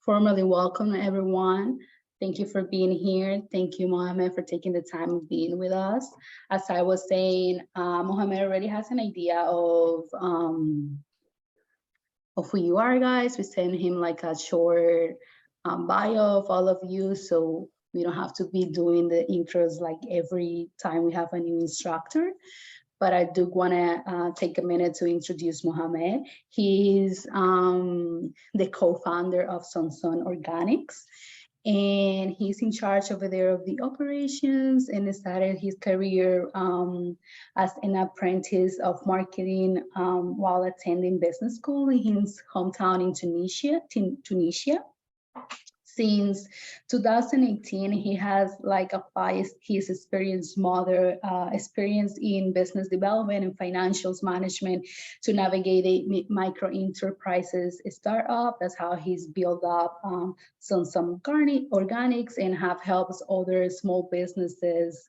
Formally welcome everyone. Thank you for being here. Thank you, Mohamed, for taking the time of being with us. As I was saying, Mohamed already has an idea of who you are, guys. We send him like a short bio of all of you, so we don't have to be doing the intros like every time we have a new instructor. But I do want to take a minute to introduce Mohamed. He's the co-founder of Sonson Organics, and he's in charge over there of the operations, and started his career as an apprentice of marketing while attending business school in his hometown in Tunisia. Since 2018, he has like applied his experience experience in business development and financials management to navigate a micro enterprises startup. That's how he's built up some organics and have helped other small businesses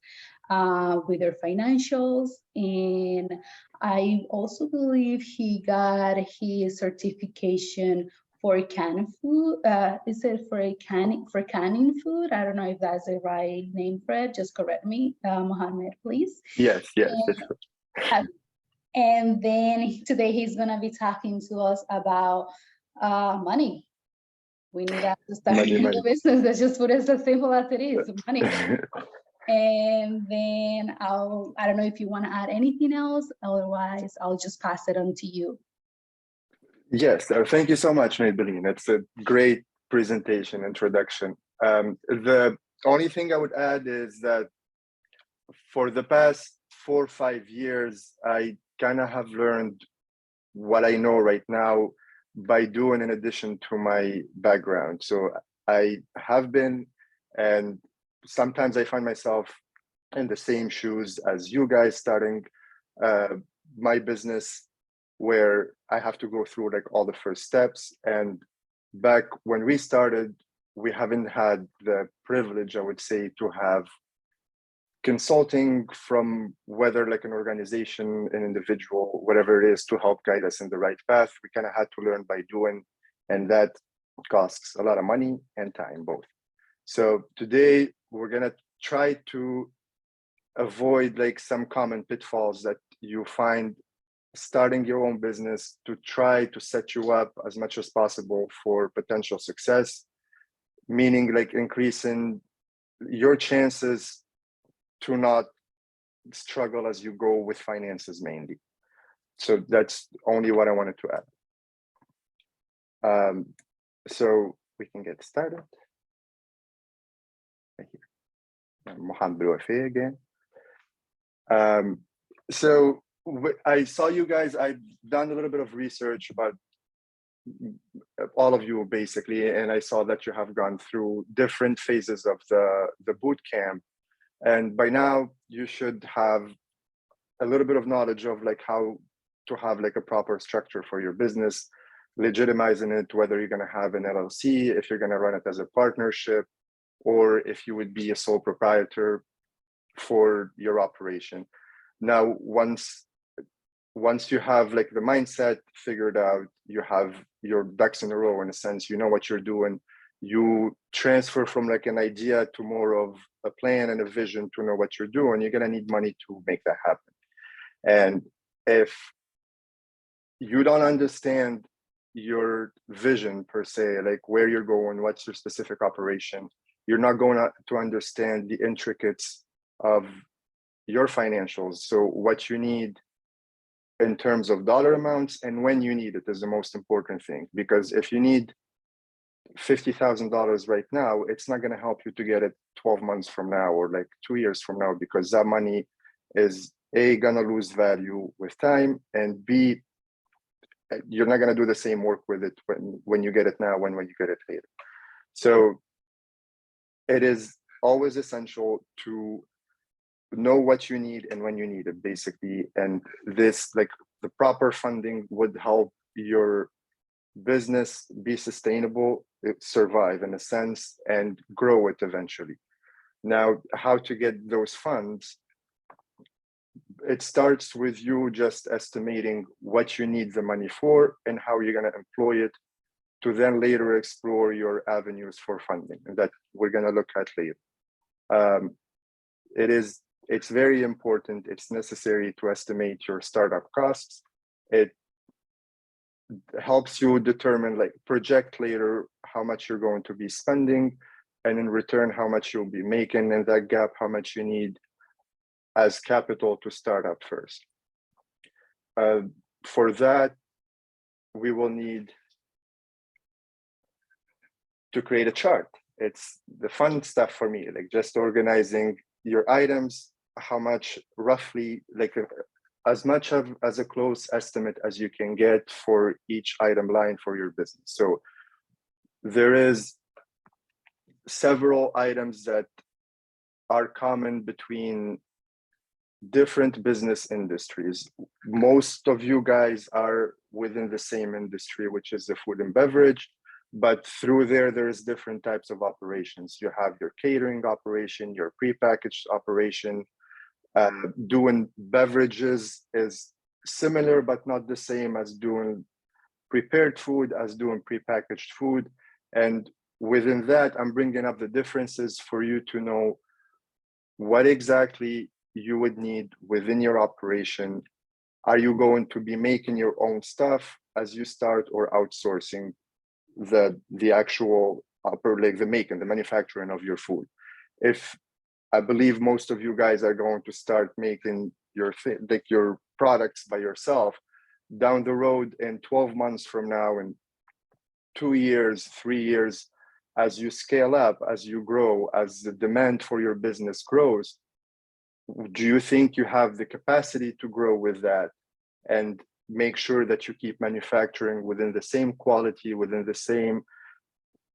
with their financials. And I also believe he got his certification for canning food. Is it for canning food? I don't know if that's the right name for it. Just correct me, Mohamed, please. Yes. And then today he's gonna be talking to us about money. We need that to start the business. Let's just put it as simple as it is, money. And then I don't know if you want to add anything else. Otherwise, I'll just pass it on to you. Yes, thank you so much, Maybelline. That's a great presentation, introduction. The only thing I would add is that for the past 4 or 5 years, I kind of have learned what I know right now by doing in addition to my background. So I have been, and sometimes I find myself in the same shoes as you guys, starting my business, where I have to go through like all the first steps. And back when we started, we haven't had the privilege, I would say, to have consulting from whether like an organization, an individual, whatever it is, to help guide us in the right path. We kind of had to learn by doing, and that costs a lot of money and time both. So today we're gonna try to avoid like some common pitfalls that you find starting your own business, to try to set you up as much as possible for potential success, meaning like increasing your chances to not struggle as you go with finances mainly. So that's only what I wanted to add. So we can get started. Right here. Mohamed Belouafa again. So I saw you guys, I've done a little bit of research about all of you basically, and I saw that you have gone through different phases of the boot camp. And by now you should have a little bit of knowledge of like how to have like a proper structure for your business, legitimizing it, whether you're gonna have an LLC, if you're gonna run it as a partnership, or if you would be a sole proprietor for your operation. Now, once you have like the mindset figured out, you have your ducks in a row in a sense, you know what you're doing, you transfer from like an idea to more of a plan and a vision to know what you're doing, you're gonna need money to make that happen. And if you don't understand your vision per se, like where you're going, what's your specific operation, you're not going to understand the intricacies of your financials. So what you need in terms of dollar amounts and when you need it is the most important thing. Because if you need $50,000 right now, it's not going to help you to get it 12 months from now or like 2 years from now, because that money is A, going to lose value with time, and B, you're not going to do the same work with it when you get it now when you get it later. So it is always essential to know what you need and when you need it, basically. And this, like the proper funding, would help your business be sustainable, survive in a sense, and grow it eventually. Now, how to get those funds? It starts with you just estimating what you need the money for and how you're going to employ it to then later explore your avenues for funding, and that we're going to look at later. It's very important. It's necessary to estimate your startup costs. It helps you determine, like, project later how much you're going to be spending, and in return how much you'll be making, and that gap, how much you need as capital to start up first. For that, we will need to create a chart. It's the fun stuff for me, like just organizing your items, how much roughly, like as much of as a close estimate as you can get for each item line for your business. So there is several items that are common between different business industries. Most of you guys are within the same industry, which is the food and beverage, but through there's different types of operations. You have your catering operation, your prepackaged operation. Doing beverages is similar, but not the same as doing prepared food, as doing prepackaged food. And within that, I'm bringing up the differences for you to know what exactly you would need within your operation. Are you going to be making your own stuff as you start, or outsourcing the actual the manufacturing of your food? If I believe most of you guys are going to start making your products by yourself, down the road in 12 months from now, in 2 years, 3 years, as you scale up, as you grow, as the demand for your business grows, do you think you have the capacity to grow with that and make sure that you keep manufacturing within the same quality, within the same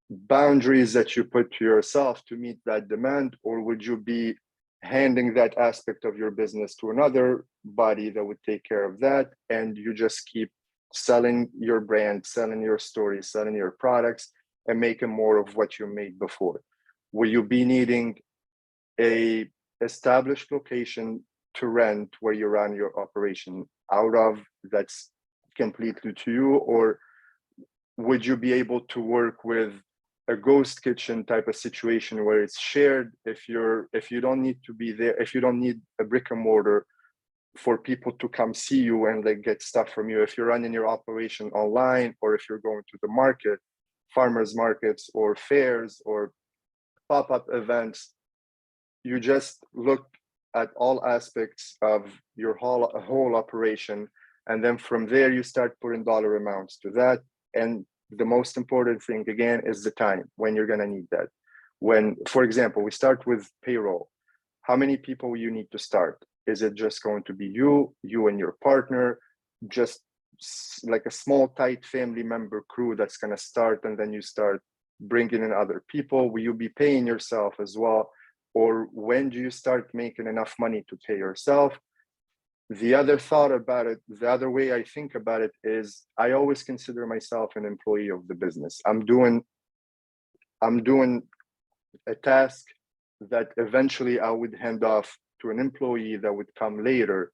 boundaries that you put to yourself to meet that demand? Or would you be handing that aspect of your business to another body that would take care of that, and you just keep selling your brand, selling your story, selling your products, and making more of what you made before? Will you be needing a established location to rent where you run your operation out of, that's completely to you? Or would you be able to work with a ghost kitchen type of situation where it's shared? If you don't need to be there, if you don't need a brick and mortar for people to come see you and like get stuff from you, if you're running your operation online, or if you're going to the market, farmers markets or fairs or pop-up events, you just look at all aspects of your whole operation, and then from there you start putting dollar amounts to that. And the most important thing again is the time when you're going to need that. When, for example, we start with payroll, how many people you need to start? Is it just going to be you and your partner, just like a small tight family member crew that's going to start, and then you start bringing in other people? Will you be paying yourself as well? Or when do you start making enough money to pay yourself? The other thought about it, the other way I think about it is, I always consider myself an employee of the business. I'm doing a task that eventually I would hand off to an employee that would come later,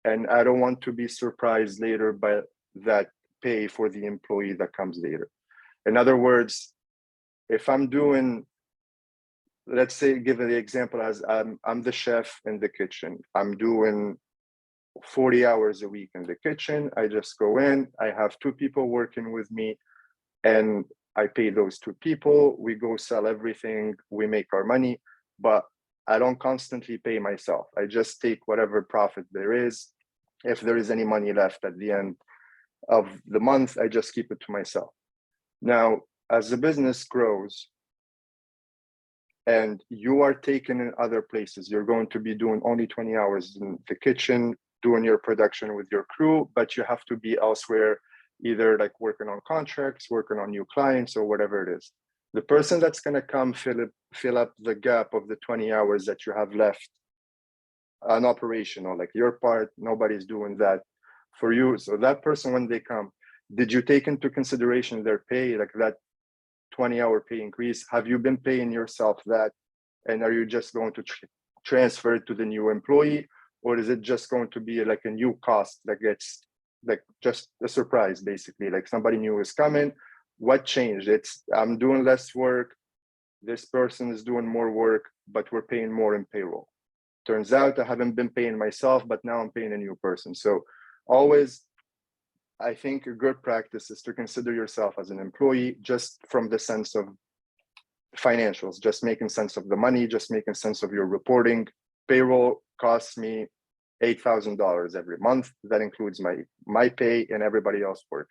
and I don't want to be surprised later by that pay for the employee that comes later. In other words, if I'm doing, let's say, give the example as I'm the chef in the kitchen. I'm doing 40 hours a week in the kitchen. I just go in, I have 2 people working with me, and I pay those 2 people. We go sell everything, we make our money, but I don't constantly pay myself. I just take whatever profit there is. If there is any money left at the end of the month, I just keep it to myself. Now, as the business grows, and you are taken in other places, you're going to be doing only 20 hours in the kitchen, doing your production with your crew, but you have to be elsewhere, either like working on contracts, working on new clients, or whatever it is. The person that's going to come fill up the gap of the 20 hours that you have left an operational, like your part, nobody's doing that for you. So that person, when they come, did you take into consideration their pay, like that 20-hour pay increase? Have you been paying yourself that? And are you just going to transfer it to the new employee? Or is it just going to be like a new cost that gets like just a surprise, basically, like somebody new is coming, what changed? It's I'm doing less work, this person is doing more work, but we're paying more in payroll. Turns out I haven't been paying myself, but now I'm paying a new person. So always, I think a good practice is to consider yourself as an employee, just from the sense of financials, just making sense of the money, just making sense of your reporting. Payroll costs me $8,000 every month. That includes my pay and everybody else work.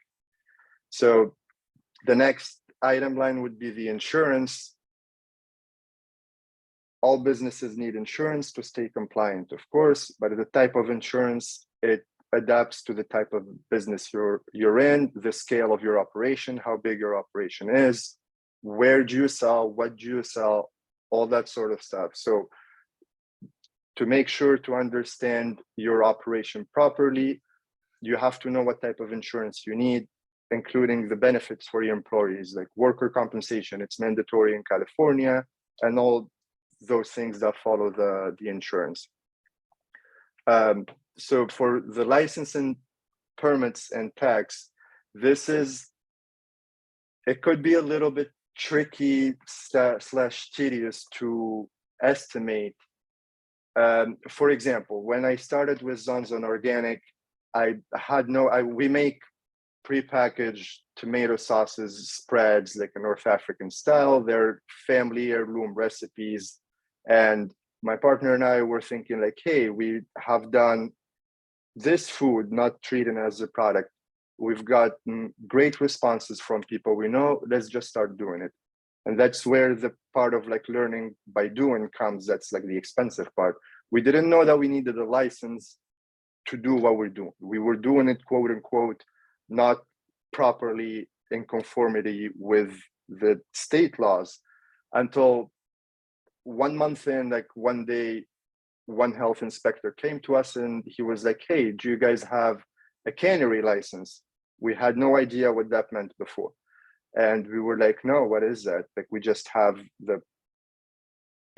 So the next item line would be the insurance. All businesses need insurance to stay compliant, of course, but the type of insurance, it adapts to the type of business you're in, the scale of your operation, how big your operation is, where do you sell, what do you sell, all that sort of stuff. So to make sure to understand your operation properly, you have to know what type of insurance you need, including the benefits for your employees, like worker compensation. It's mandatory in California, and all those things that follow the insurance. So for the licensing, permits, and tax, it could be a little bit tricky / tedious to estimate. For example, when I started with Zonzon Organic, we make prepackaged tomato sauces, spreads, like a North African style. They're family heirloom recipes. And my partner and I were thinking like, hey, we have done this food, not treated as a product. We've gotten great responses from people we know. Let's just start doing it. And that's where the part of like learning by doing comes. That's like the expensive part. We didn't know that we needed a license to do what we're doing. We were doing it, quote unquote, not properly in conformity with the state laws, until 1 month in, like one day, one health inspector came to us and he was like, hey, do you guys have a cannery license? We had no idea what that meant before. And we were like, no, what is that? Like, we just have the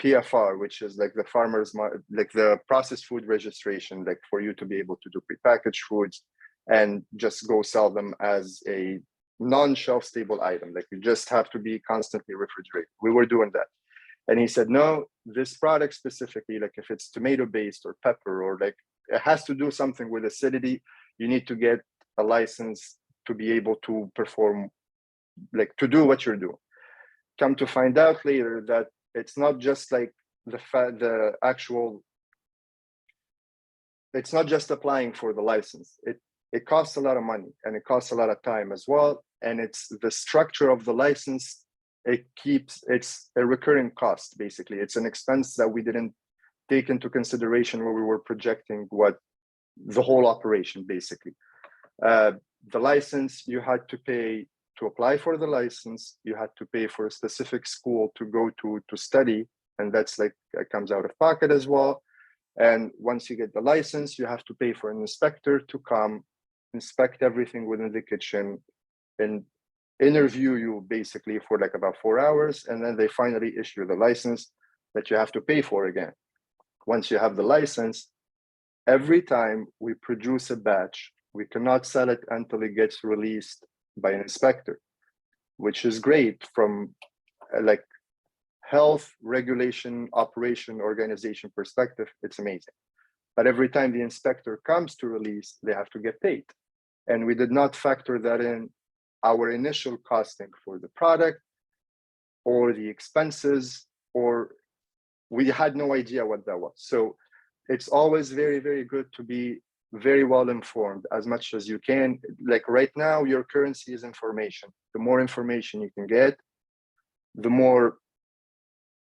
PFR, which is like like the processed food registration, like for you to be able to do prepackaged foods and just go sell them as a non-shelf stable item. Like, you just have to be constantly refrigerated. We were doing that. And he said, no, this product specifically, like if it's tomato based or pepper, or like it has to do something with acidity, you need to get a license to be able to perform, like to do what you're doing. Come to find out later that it's not just like it's not just applying for the license. It costs a lot of money and it costs a lot of time as well. And it's the structure of the license. It's a recurring cost, basically. It's an expense that we didn't take into consideration when we were projecting what the whole operation, basically. The license, you had to pay to apply for the license. You had to pay for a specific school to go to study, and that's like, it comes out of pocket as well. And once you get the license, you have to pay for an inspector to come inspect everything within the kitchen and interview you basically for like about 4 hours. And then they finally issue the license that you have to pay for again. Once you have the license, every time we produce a batch, we cannot sell it until it gets released by an inspector, which is great from like health regulation, operation, organization perspective. It's amazing. But every time the inspector comes to release, they have to get paid. And we did not factor that in our initial costing for the product or the expenses, or we had no idea what that was. So it's always very, very good to be very well informed as much as you can. Like right now, your currency is information. The more information you can get, the more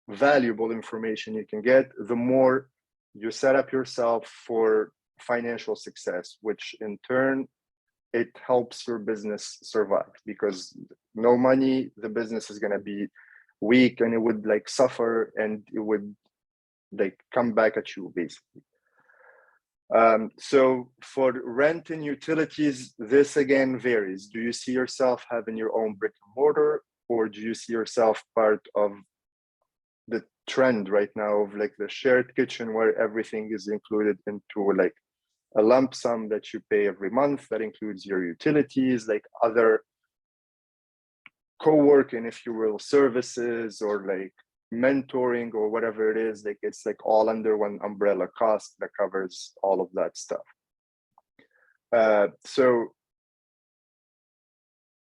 valuable information you can get, the more you set up yourself for financial success, which in turn, it helps your business survive, because no money, the business is going to be weak and it would like suffer and it would like come back at you basically. So for rent and utilities, this again varies. Do you see yourself having your own brick and mortar, or do you see yourself part of the trend right now of like the shared kitchen where everything is included into like a lump sum that you pay every month that includes your utilities, like other co-working, if you will, services or like mentoring or whatever it is, like it's like all under one umbrella cost that covers all of that stuff. So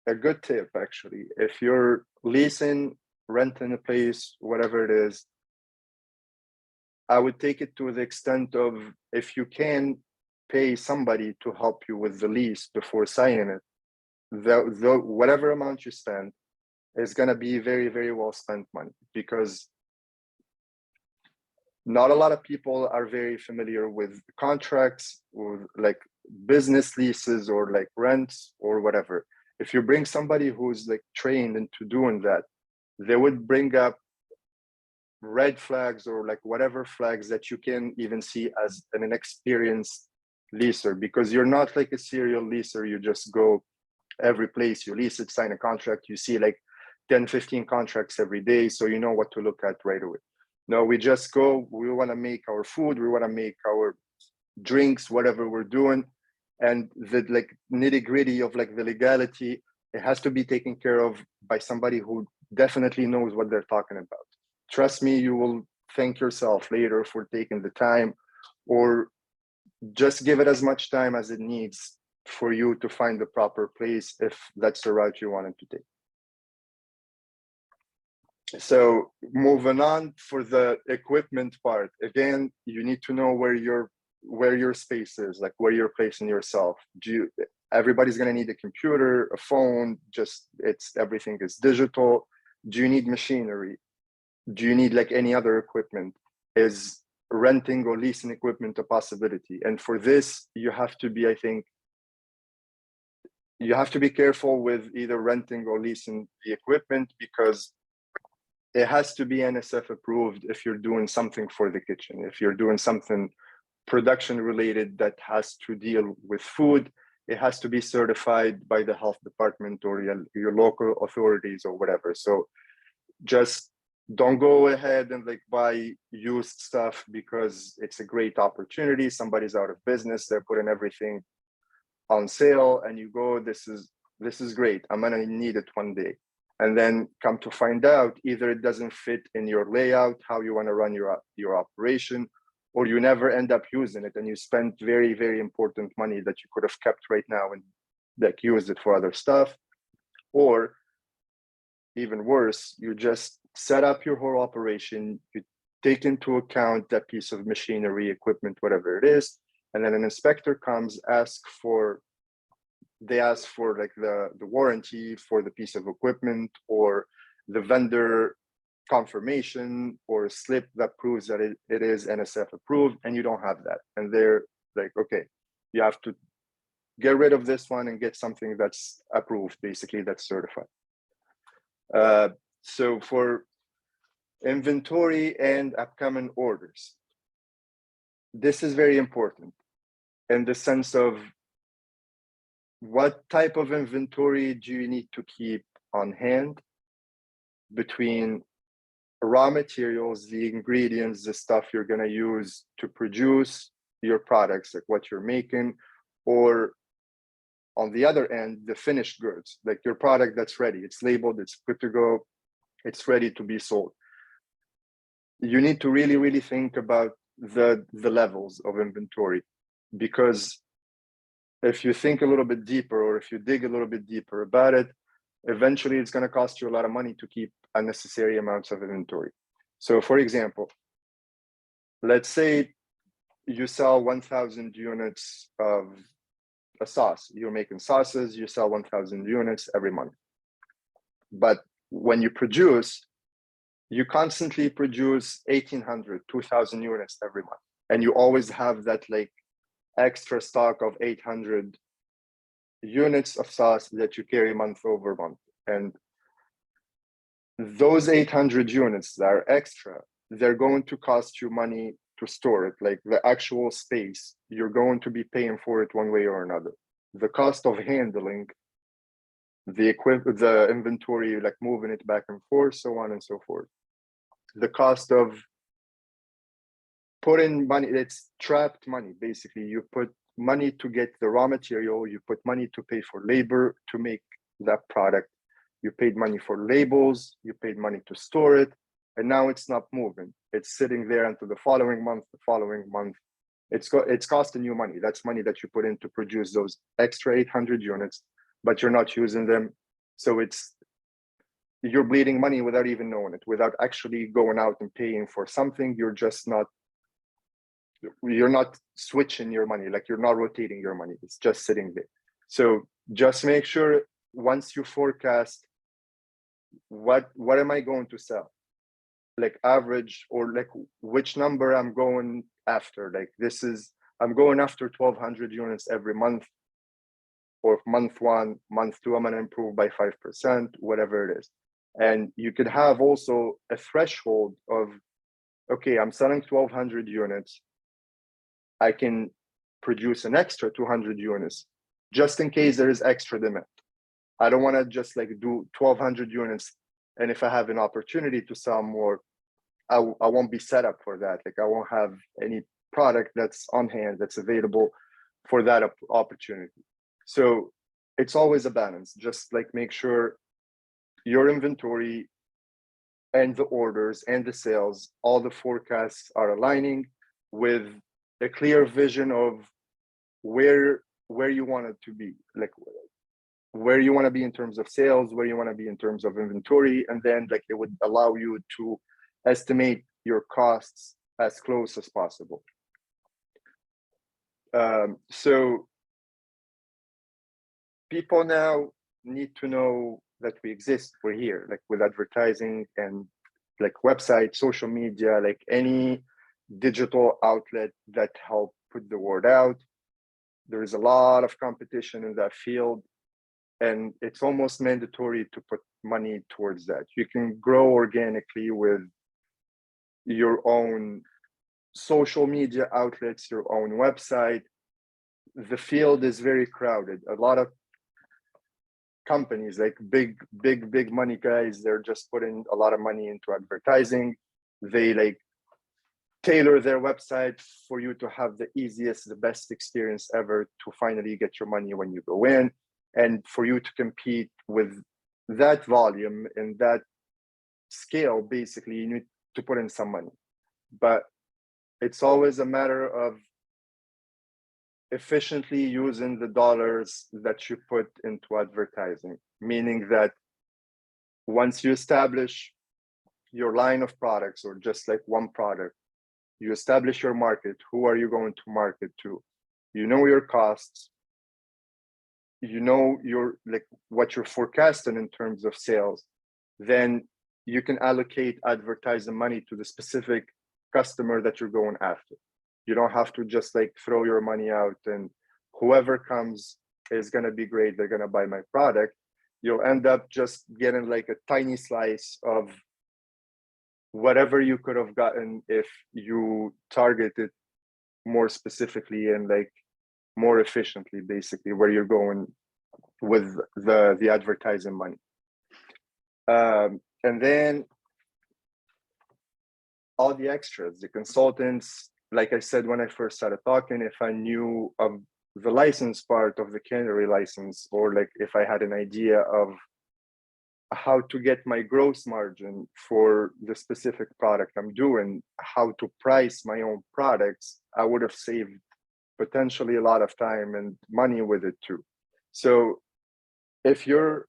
a good tip, actually, if you're leasing, renting a place, whatever it is, I would take it to the extent of, if you can pay somebody to help you with the lease before signing it, whatever amount you spend is going to be very, very well spent money, because not a lot of people are very familiar with contracts or like business leases or like rents or whatever. If you bring somebody who's like trained into doing that, they would bring up red flags or like whatever flags that you can even see as an inexperienced leaser, because you're not like a serial leaser. You just go every place you lease it, sign a contract, you see like 10, 15 contracts every day, so you know what to look at right away. No, we just go, we want to make our food, we want to make our drinks, whatever we're doing, and the like nitty gritty of like the legality, it has to be taken care of by somebody who definitely knows what they're talking about. Trust me, you will thank yourself later for taking the time, or just give it as much time as it needs for you to find the proper place if that's the route you wanted to take. So moving on, for the equipment part, again, you need to know where your space is, like where you're placing yourself. Everybody's going to need a computer, a phone, just everything is digital. Do you need machinery? Do you need like any other equipment? Is renting or leasing equipment a possibility? And for this, you have to be, I think, you have to be careful with either renting or leasing the equipment, because it has to be NSF approved if you're doing something for the kitchen. If you're doing something production related that has to deal with food, it has to be certified by the health department or your local authorities or whatever. So just don't go ahead and like buy used stuff because it's a great opportunity. Somebody's out of business, they're putting everything on sale, and you go, this is great, I'm gonna need it one day. And then come to find out, either it doesn't fit in your layout, how you want to run your operation, or you never end up using it and you spend very, very important money that you could have kept right now and like use it for other stuff. Or even worse, you just set up your whole operation, you take into account that piece of machinery, equipment, whatever it is, and then an inspector comes, they ask for like the warranty for the piece of equipment, or the vendor confirmation, or a slip that proves that it is NSF approved, and you don't have that. And they're like, okay, you have to get rid of this one and get something that's approved, basically, that's certified. So for inventory and upcoming orders, this is very important in the sense of, what type of inventory do you need to keep on hand between raw materials, the ingredients, the stuff you're going to use to produce your products, like what you're making, or on the other end, the finished goods, like your product that's ready, it's labeled, it's good to go, it's ready to be sold. You need to really, really think about the levels of inventory, because if you think a little bit deeper, or if you dig a little bit deeper about it, eventually it's going to cost you a lot of money to keep unnecessary amounts of inventory. So for example, let's say you sell 1,000 units of a sauce. You're making sauces, you sell 1,000 units every month. But when you produce, you constantly produce 1,800, 2,000 units every month. And you always have that like extra stock of 800 units of sauce that you carry month over month. And those 800 units that are extra, they're going to cost you money to store it, like the actual space. You're going to be paying for it one way or another. The cost of handling the inventory, like moving it back and forth, so on and so forth. The cost of putting money, it's trapped money. Basically, you put money to get the raw material, you put money to pay for labor to make that product. You paid money for labels, you paid money to store it, and now it's not moving. It's sitting there until the following month, It's costing you money. That's money that you put in to produce those extra 800 units, but you're not using them. So you're bleeding money without even knowing it, without actually going out and paying for something. You're not switching your money, like you're not rotating your money. It's just sitting there. So just make sure once you forecast, what am I going to sell? Like average, or like which number I'm going after. Like I'm going after 1,200 units every month, or month 1, month 2, I'm going to improve by 5%, whatever it is. And you could have also a threshold of, okay, I'm selling 1,200 units. I can produce an extra 200 units just in case there is extra demand. I don't want to just like do 1,200 units, and if I have an opportunity to sell more, I won't be set up for that. Like I won't have any product that's on hand that's available for that opportunity. So it's always a balance. Just like make sure your inventory and the orders and the sales, all the forecasts are aligning with a clear vision of where you want it to be, like where you want to be in terms of sales, where you want to be in terms of inventory, and then like it would allow you to estimate your costs as close as possible. So people now need to know that we exist. We're here, like with advertising and like website, social media, like any digital outlet that help put the word out. There is a lot of competition in that field, and it's almost mandatory to put money towards that. You can grow organically with your own social media outlets, your own website. The field is very crowded. A lot of companies, like big money guys, they're just putting a lot of money into advertising. They like tailor their website for you to have the easiest, the best experience ever to finally get your money when you go in. And for you to compete with that volume and that scale, basically, you need to put in some money. But it's always a matter of efficiently using the dollars that you put into advertising, meaning that once you establish your line of products, or just like one product, you establish your market. Who are you going to market to? You know your costs. You know your like what you're forecasting in terms of sales. Then you can allocate advertising money to the specific customer that you're going after. You don't have to just like throw your money out and whoever comes is going to be great. They're going to buy my product. You'll end up just getting like a tiny slice of whatever you could have gotten if you targeted more specifically and like more efficiently, basically, where you're going with the advertising money. And then all the extras, the consultants, like I said, when I first started talking, if I knew of the license part of the cannery license, or like if I had an idea of how to get my gross margin for the specific product I'm doing, how to price my own products, I would have saved potentially a lot of time and money with it too. So if you're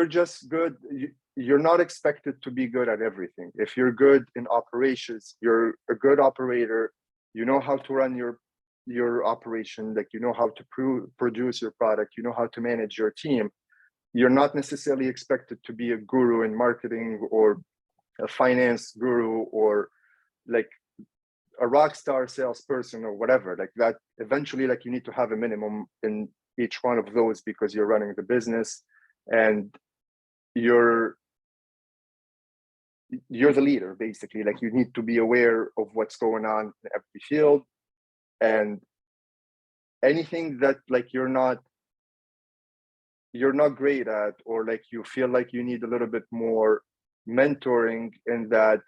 just good, you're not expected to be good at everything. If you're good in operations, you're a good operator, you know how to run your operation, like you know how to produce your product, you know how to manage your team. You're not necessarily expected to be a guru in marketing or a finance guru or like a rock star salesperson or whatever like that. Eventually, like you need to have a minimum in each one of those because you're running the business and you're the leader, basically. Like you need to be aware of what's going on in every field, and anything that like you're not great at, or like you feel like you need a little bit more mentoring in that,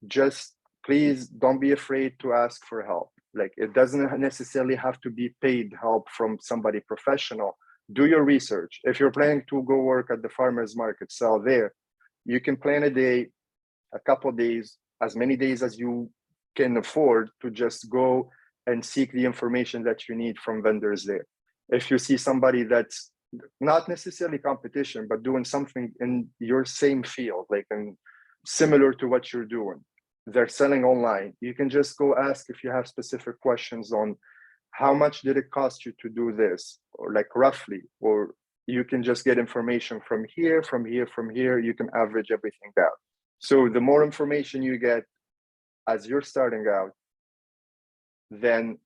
just please don't be afraid to ask for help. Like it doesn't necessarily have to be paid help from somebody professional. Do your research. If you're planning to go work at the farmer's market, sell there, you can plan a day, a couple of days, as many days as you can afford to just go and seek the information that you need from vendors there. If you see somebody that's not necessarily competition, but doing something in your same field, like and similar to what you're doing, they're selling online, you can just go ask if you have specific questions on how much did it cost you to do this, or like roughly, or you can just get information from here, from here, from here. You can average everything out. So the more information you get as you're starting out, then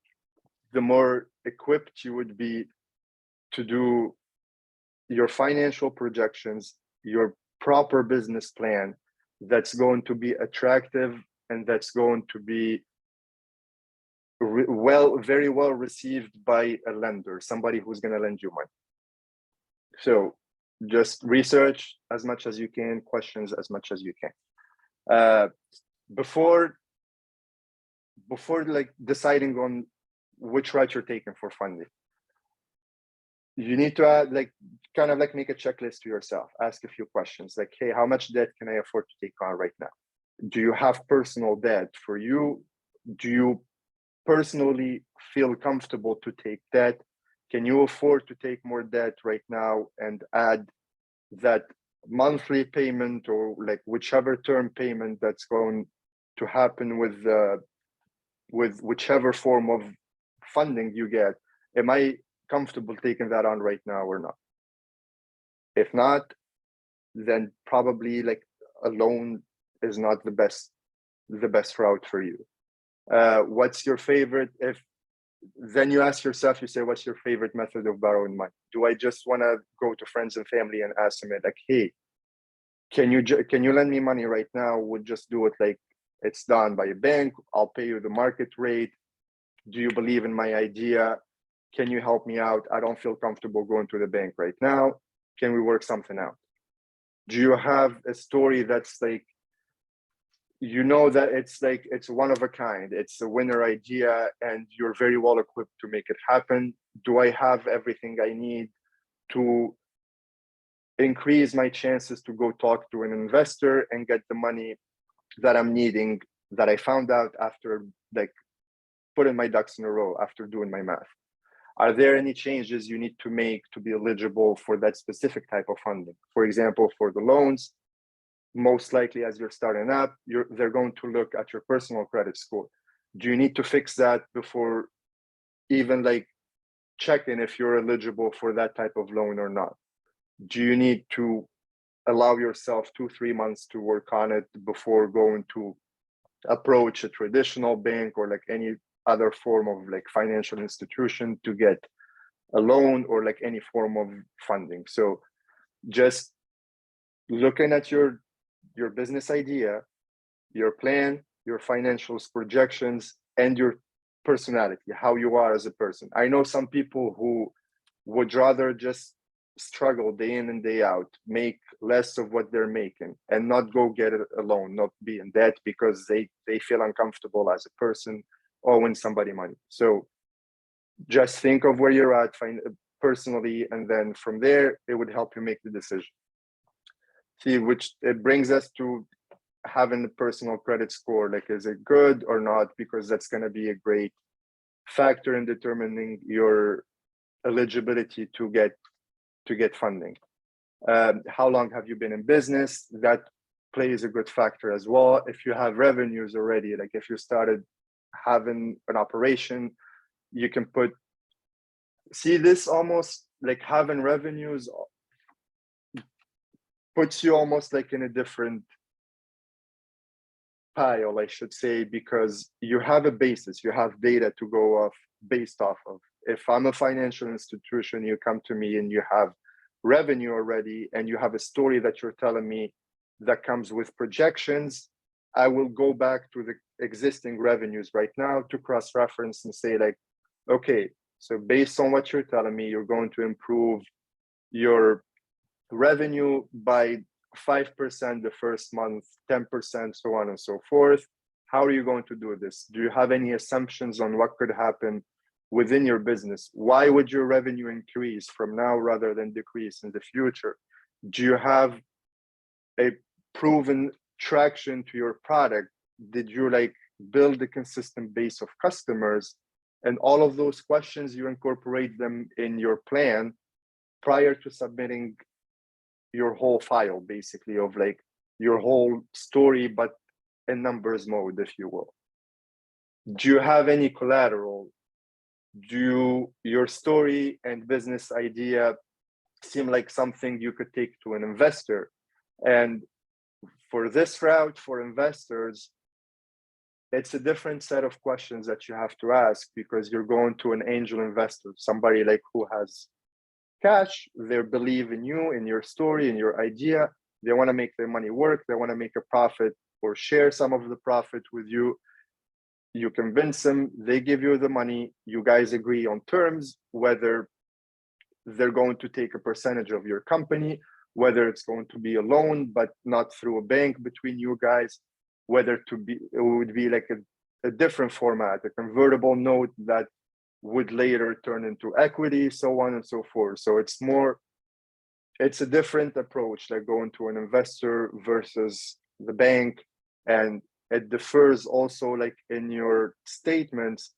the more equipped you would be to do your financial projections, your proper business plan that's going to be attractive and that's going to be very well received by a lender, somebody who's going to lend you money. So just research as much as you can, questions as much as you can. Before like deciding on which route you're taking for funding, you need to add, like, kind of like make a checklist to yourself. Ask a few questions like, hey, how much debt can I afford to take on right now? Do you have personal debt for you? Do you personally feel comfortable to take debt? Can you afford to take more debt right now and add that monthly payment, or like whichever term payment that's going to happen with whichever form of funding you get? Am I comfortable taking that on right now or not? If not, then probably like a loan is not the best route for you. What's your favorite? If then you ask yourself, you say, what's your favorite method of borrowing money? Do I just want to go to friends and family and ask them it like, hey, can you lend me money right now? We'll just do it like it's done by a bank. I'll pay you the market rate. Do you believe in my idea? Can you help me out? I don't feel comfortable going to the bank right now. Can we work something out? Do you have a story that's like, you know, that it's like, it's one of a kind, it's a winner idea, and you're very well equipped to make it happen? Do I have everything I need to increase my chances to go talk to an investor and get the money that I'm needing, that I found out after like putting my ducks in a row, after doing my math? Are there any changes you need to make to be eligible for that specific type of funding? For example, for the loans, most likely as you're starting up, they're going to look at your personal credit score. Do you need to fix that before even like checking if you're eligible for that type of loan or not? Do you need to allow yourself 2-3 months to work on it before going to approach a traditional bank or like any other form of like financial institution to get a loan or like any form of funding? So just looking at your business idea, your plan, your financials projections, and your personality, how you are as a person. I know some people who would rather just struggle day in and day out, make less of what they're making, and not go get a loan, not be in debt because they feel uncomfortable as a person owing somebody money. So just think of where you're at personally, and then from there, it would help you make the decision. See, which it brings us to having the personal credit score, like, is it good or not? Because that's going to be a great factor in determining your eligibility to get funding. How long have you been in business? That plays a good factor as well. If you have revenues already, like if you started having an operation, you can see this almost like having revenues puts you almost like in a different pile, I should say, because you have a basis, you have data to go based off of. If I'm a financial institution, you come to me and you have revenue already, and you have a story that you're telling me that comes with projections, I will go back to the existing revenues right now to cross-reference and say like, okay, so based on what you're telling me, you're going to improve your revenue by 5% the first month, 10%, so on and so forth. How are you going to do this? Do you have any assumptions on what could happen within your business? Why would your revenue increase from now rather than decrease in the future? Do you have a proven traction to your product? Did you like build a consistent base of customers? And all of those questions, you incorporate them in your plan prior to submitting your whole file, basically, of like your whole story, but in numbers mode, if you will. Do you have any collateral? Do your story and business idea seem like something you could take to an investor? And for this route, for investors, it's a different set of questions that you have to ask, because you're going to an angel investor, somebody like who has cash, they believe in you, in your story, in your idea. They want to make their money work. They want to make a profit or share some of the profit with you. You convince them, they give you the money. You guys agree on terms, whether they're going to take a percentage of your company, whether it's going to be a loan, but not through a bank between you guys, whether it would be like a different format, a convertible note that would later turn into equity, so on and so forth. So it's a different approach, like going to an investor versus the bank. And it differs also, like in your statements,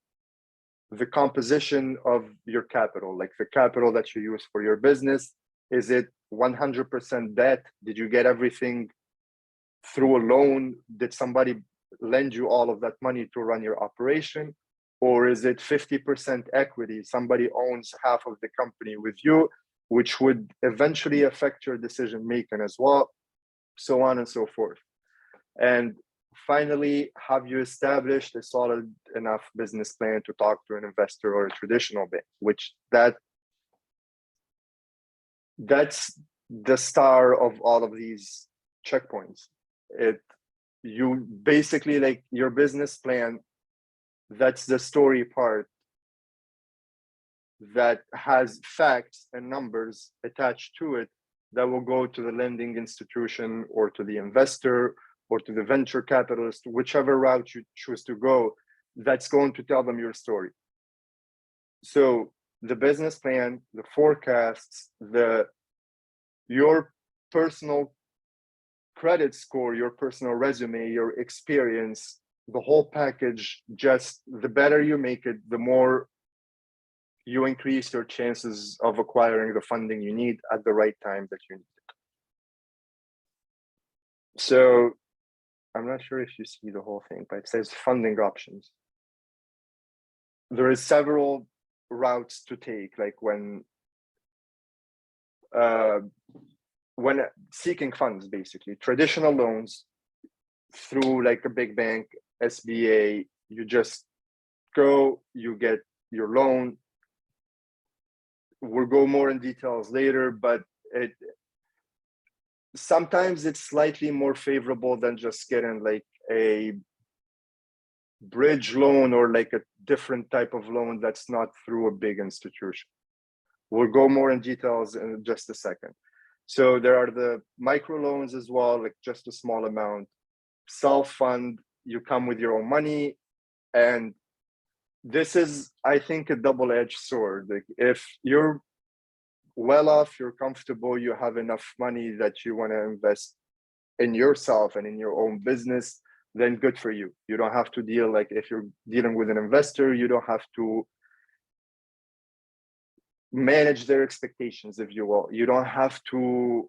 the composition of your capital, like the capital that you use for your business. Is it 100% debt? Did you get everything through a loan? Did somebody lend you all of that money to run your operation? Or is it 50% equity? Somebody owns half of the company with you, which would eventually affect your decision making as well, so on and so forth. And finally, have you established a solid enough business plan to talk to an investor or a traditional bank? Which that's the star of all of these checkpoints. You basically, like, your business plan, that's the story part that has facts and numbers attached to it that will go to the lending institution or to the investor or to the venture capitalist, whichever route you choose to go, that's going to tell them your story. So the business plan, the forecasts, your personal credit score, your personal resume, your experience, the whole package, just the better you make it, the more you increase your chances of acquiring the funding you need at the right time that you need it. So I'm not sure if you see the whole thing, but it says funding options. There is several routes to take, like when seeking funds, basically traditional loans through like a big bank, SBA, you just go, you get your loan. We'll go more in details later, but sometimes it's slightly more favorable than just getting like a bridge loan or like a different type of loan that's not through a big institution. We'll go more in details in just a second. So there are the micro loans as well, like just a small amount. Self-fund, you come with your own money. And this is, I think, a double-edged sword. Like if you're well off, you're comfortable, you have enough money that you want to invest in yourself and in your own business, then good for you. You don't have to deal, like if you're dealing with an investor, you don't have to manage their expectations, if you will. You don't have to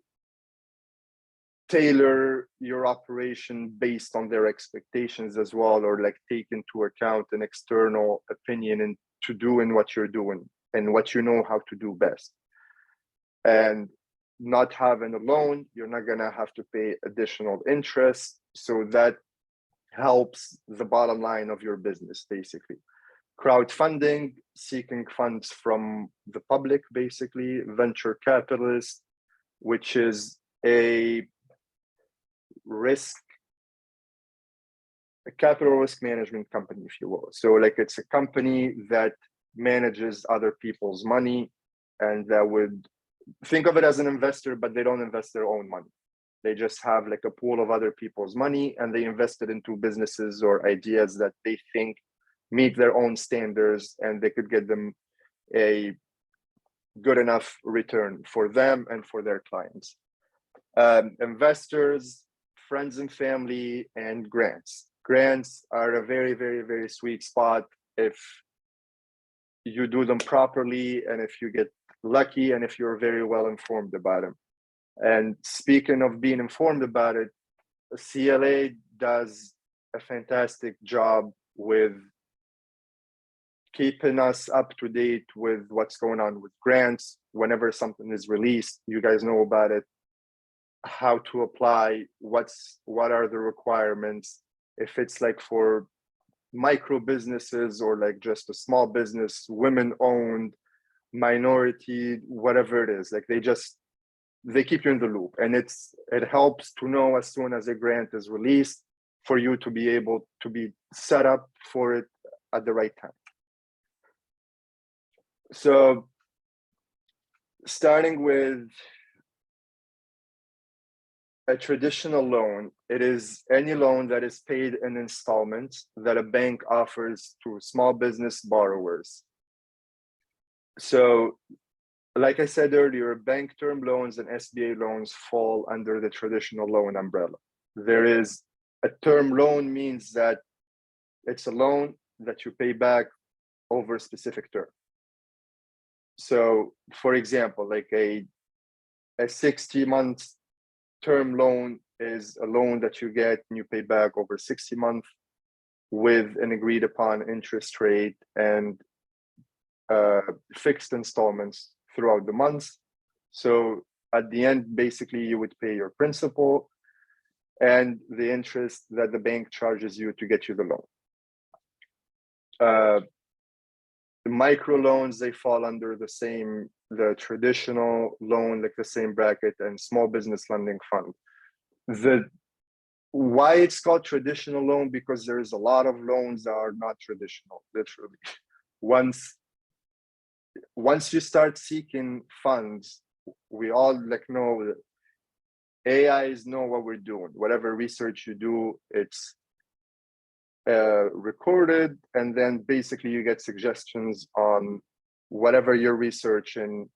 tailor your operation based on their expectations as well, or like take into account an external opinion and to doing what you're doing and what you know how to do best. And not having a loan, you're not gonna have to pay additional interest. So that helps the bottom line of your business, basically. Crowdfunding, seeking funds from the public, basically. Venture capitalist, which is a capital risk management company, if you will. So like it's a company that manages other people's money, and that would think of it as an investor, but they don't invest their own money. They just have like a pool of other people's money, and they invest it into businesses or ideas that they think meet their own standards, and they could get them a good enough return for them and for their clients. Investors, friends and family, and grants. Grants are a very, very, very sweet spot if you do them properly and if you get lucky and if you're very well informed about them. And speaking of being informed about it, CLA does a fantastic job with keeping us up to date with what's going on with grants. Whenever something is released, you guys know about it, how to apply, what are the requirements. If it's like for micro businesses or like just a small business, women owned, minority, whatever it is, like they keep you in the loop, and it helps to know as soon as a grant is released for you to be able to be set up for it at the right time. So starting with a traditional loan, it is any loan that is paid in installments that a bank offers to small business borrowers. So like I said earlier, bank term loans and SBA loans fall under the traditional loan umbrella. There is a term loan, means that it's a loan that you pay back over a specific term. So for example, like a 60 months term loan is a loan that you get and you pay back over 60 months with an agreed upon interest rate and fixed installments throughout the months. So at the end, basically, you would pay your principal and the interest that the bank charges you to get you the loan. The micro loans, they fall under the traditional loan, like the same bracket, and small business lending fund. Why it's called traditional loan? Because there's a lot of loans that are not traditional, literally. Once you start seeking funds, we all like know that AIs know what we're doing. Whatever research you do, it's recorded, and then basically you get suggestions on whatever you're researching.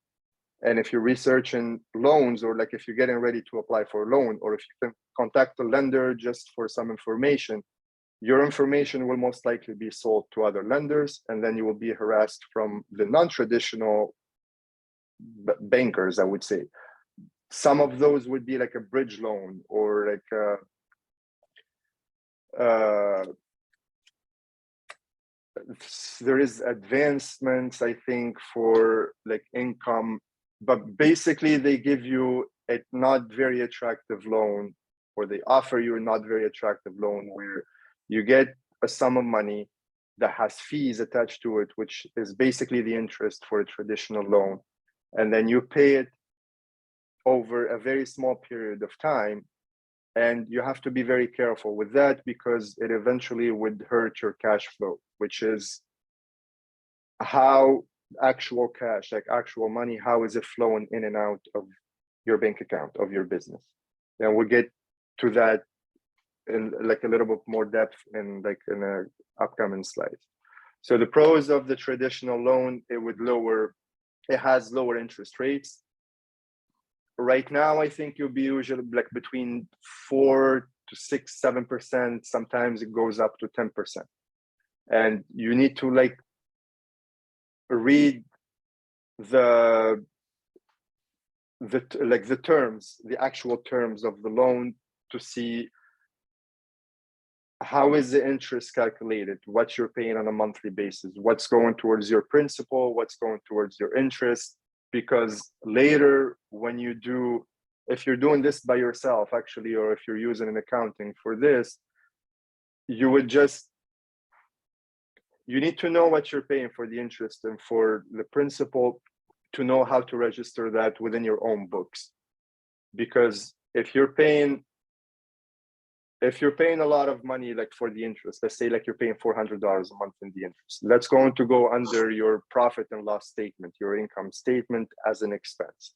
And if you're researching loans, or like if you're getting ready to apply for a loan, or if you can contact a lender just for some information, your information will most likely be sold to other lenders, and then you will be harassed from the non-traditional bankers, I would say. Some of those would be like a bridge loan, or like there is advancements, I think, for like income, but basically they give you a not very attractive loan, or they offer you a not very attractive loan where you get a sum of money that has fees attached to it, which is basically the interest for a traditional loan. And then you pay it over a very small period of time. And you have to be very careful with that, because it eventually would hurt your cash flow, which is how actual cash, like actual money, how is it flowing in and out of your bank account of your business. And we'll get to that in like a little bit more depth in a upcoming slides. So the pros of the traditional loan, it has lower interest rates. Right now, I think you'll be usually like between 4 to 6, 7%. Sometimes it goes up to 10%. And you need to like read the terms, the actual terms of the loan, to see how is the interest calculated, what you're paying on a monthly basis, what's going towards your principal, what's going towards your interest. Because later, when you do, if you're doing this by yourself, actually, or if you're using an accounting for this, you need to know what you're paying for the interest and for the principal, to know how to register that within your own books. Because if you're paying a lot of money, like for the interest, let's say like you're paying $400 a month in the interest, that's going to go under your profit and loss statement, your income statement, as an expense.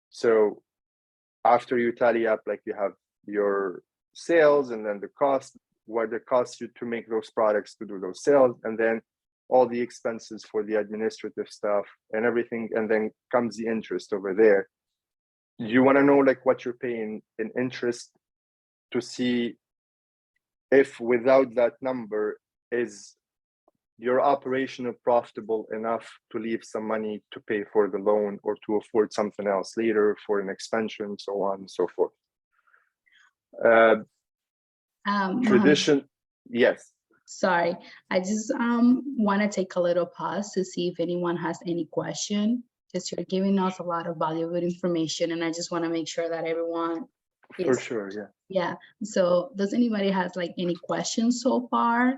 So after you tally up, like you have your sales and then the cost, what it costs you to make those products, to do those sales, and then all the expenses for the administrative stuff and everything, and then comes the interest over there. You want to know like what you're paying in interest to see if without that number is your operation profitable enough to leave some money to pay for the loan or to afford something else later for an expansion, so on and so forth. Tradition, yes. Sorry, I just want to take a little pause to see if anyone has any question, because you're giving us a lot of valuable information, and I just want to make sure that everyone is, for sure, yeah. Yeah. So does anybody has like any questions so far?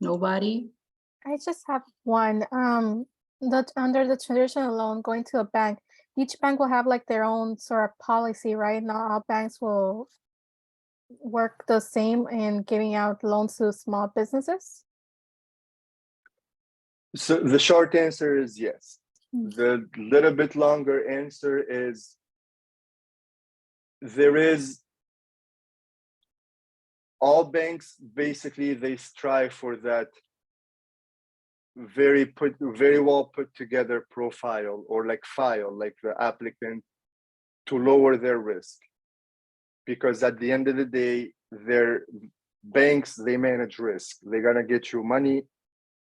Nobody? I just have one. That under the traditional loan, going to a bank, each bank will have like their own sort of policy, right? Not all banks will work the same in giving out loans to small businesses. So the short answer is yes. The little bit longer answer is there is, all banks basically, they strive for that very well put together profile or like file, like the applicant, to lower their risk, because at the end of the day, their banks, they manage risk. They're gonna get you money,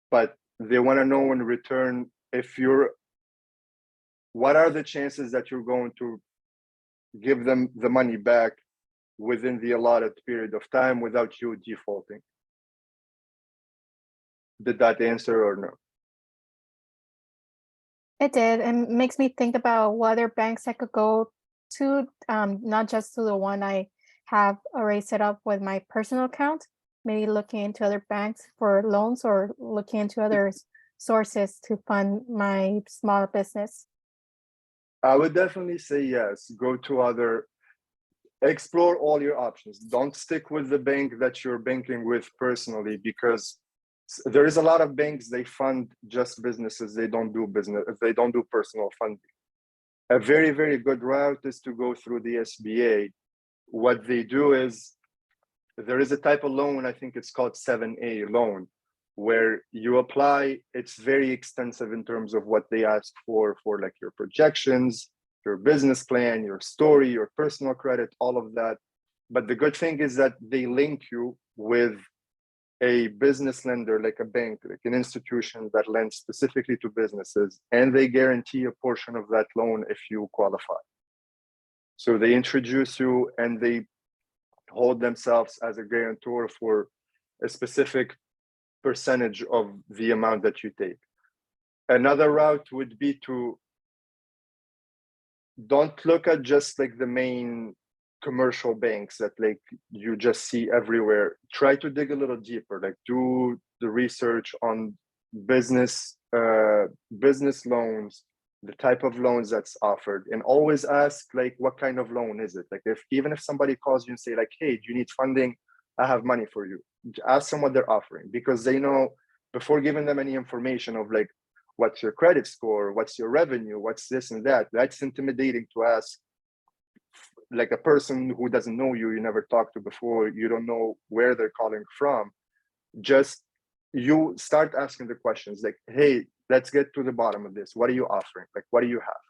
but they want to know in return if you're, what are the chances that you're going to give them the money back within the allotted period of time without you defaulting. Did that answer or no? It did, and makes me think about what other banks I could go to, not just to the one I have already set up with my personal account, maybe looking into other banks for loans or looking into other sources to fund my small business. I would definitely say yes. Go to other, explore all your options. Don't stick with the bank that you're banking with personally, because there is a lot of banks, they fund just businesses. They don't do business, they don't do personal funding. A very, very good route is to go through the SBA. What they do is, there is a type of loan, I think it's called 7A loan, where you apply. It's very extensive in terms of what they ask for like your projections, your business plan, your story, your personal credit, all of that. But the good thing is that they link you with a business lender, like a bank, like an institution that lends specifically to businesses, and they guarantee a portion of that loan if you qualify. So they introduce you and they hold themselves as a guarantor for a specific percentage of the amount that you take. Another route would be to, don't look at just like the main commercial banks that like you just see everywhere. Try to dig a little deeper, like do the research on business loans, the type of loans that's offered, and always ask like, what kind of loan is it? Like, if even if somebody calls you and say like, hey, do you need funding? I have money for you. Ask them what they're offering, because they know, before giving them any information of like, what's your credit score, what's your revenue, what's this and that. That's intimidating to ask like a person who doesn't know you, you never talked to before, you don't know where they're calling from. Just, you start asking the questions like, hey, let's get to the bottom of this. What are you offering? Like, what do you have?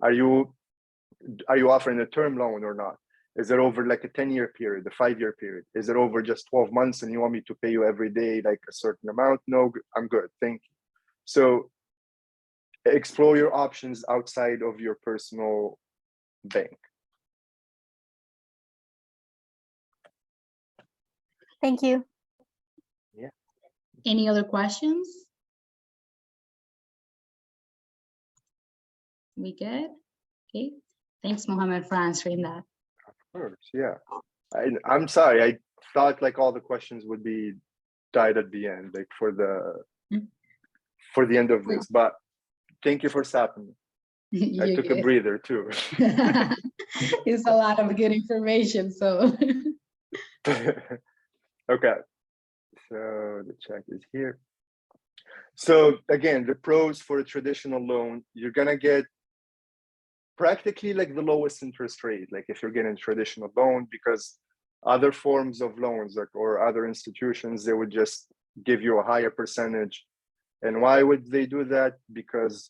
Are you offering a term loan or not? Is it over like a 10-year period, a 5-year period? Is it over just 12 months and you want me to pay you every day like a certain amount? No, I'm good, thank you. So explore your options outside of your personal bank. Thank you. Yeah. Any other questions? We good? Okay. Thanks, Mohamed, for answering that. Of course, yeah. I'm sorry, I thought like all the questions would be died at the end, like for the end of this, but thank you for stopping me. I took a breather too. It's a lot of good information, so. Okay, so the check is here. So again, the pros for a traditional loan, you're gonna get practically like the lowest interest rate, like if you're getting a traditional loan, because other forms of loans, like, or other institutions, they would just give you a higher percentage. And why would they do that? Because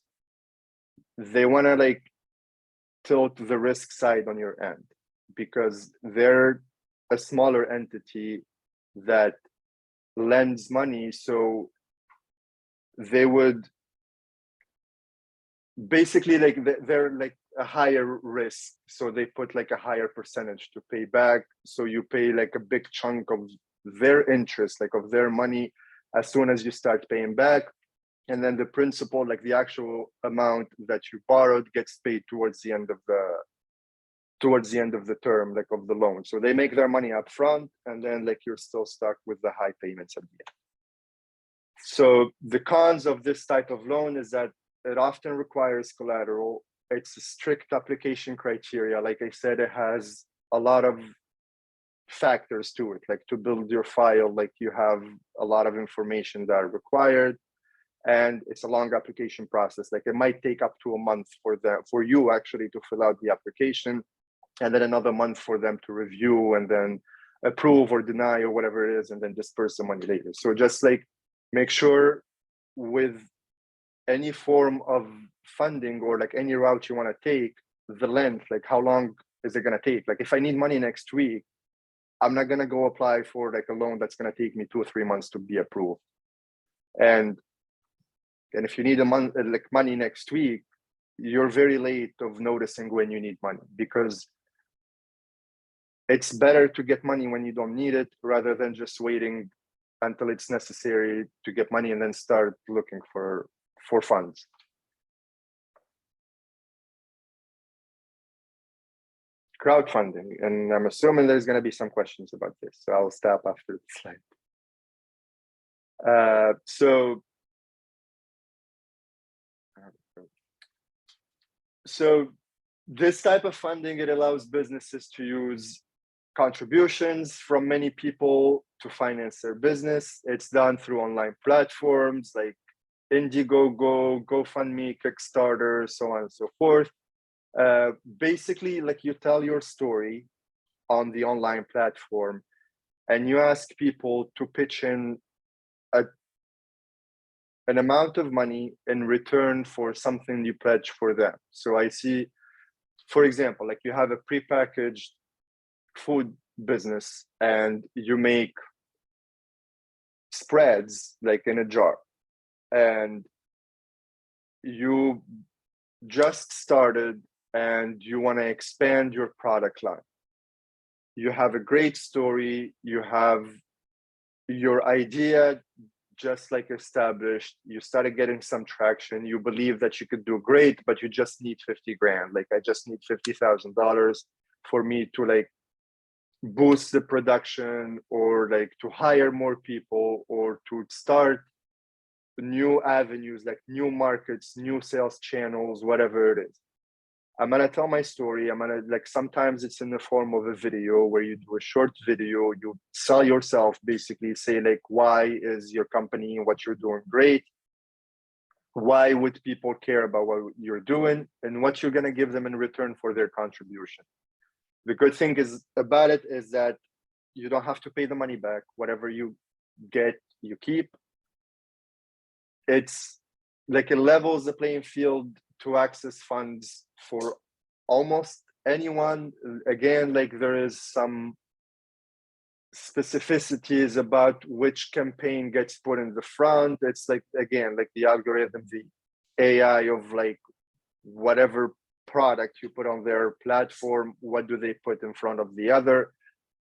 they want to like tilt the risk side on your end, because they're a smaller entity that lends money. So they would basically like they're like a higher risk, so they put like a higher percentage to pay back. So you pay like a big chunk of their interest, like of their money, as soon as you start paying back. And then the principal, like the actual amount that you borrowed, gets paid towards the end of the term, like of the loan. So they make their money up front, and then like you're still stuck with the high payments at the end. So the cons of this type of loan is that it often requires collateral. It's a strict application criteria. Like I said, it has a lot of factors to it. Like to build your file, like you have a lot of information that are required, and it's a long application process. Like it might take up to a month for you actually to fill out the application, and then another month for them to review and then approve or deny or whatever it is, and then disperse the money later. So just like make sure with any form of funding or like any route you want to take, the length, like how long is it going to take? Like if I need money next week, I'm not going to go apply for like a loan that's going to take me 2 or 3 months to be approved. And if you need like money next week, you're very late of noticing when you need money, because it's better to get money when you don't need it rather than just waiting until it's necessary to get money and then start looking for funds. Crowdfunding, and I'm assuming there's going to be some questions about this, so I'll stop after the slide. So this type of funding, it allows businesses to use contributions from many people to finance their business. It's done through online platforms like Indiegogo, GoFundMe, Kickstarter, so on and so forth. Basically, like you tell your story on the online platform, and you ask people to pitch in an amount of money in return for something you pledge for them. So I see, for example, like you have a prepackaged food business and you make spreads like in a jar, and you just started and you want to expand your product line. You have a great story, you have your idea just like established, you started getting some traction, you believe that you could do great, but you just need 50 grand. Like I just need $50,000 for me to like boost the production, or like to hire more people, or to start new avenues, like new markets, new sales channels, whatever it is. I'm gonna tell my story. I'm gonna, like, sometimes it's in the form of a video where you do a short video, you sell yourself, basically say like, why is your company, what you're doing great? Why would people care about what you're doing, and what you're gonna give them in return for their contribution? The good thing is about it is that you don't have to pay the money back. Whatever you get, you keep. It's like it levels the playing field to access funds for almost anyone. Again, like there is some specificities about which campaign gets put in the front. It's like, again, like the algorithm, the AI of like whatever product you put on their platform, what do they put in front of the other?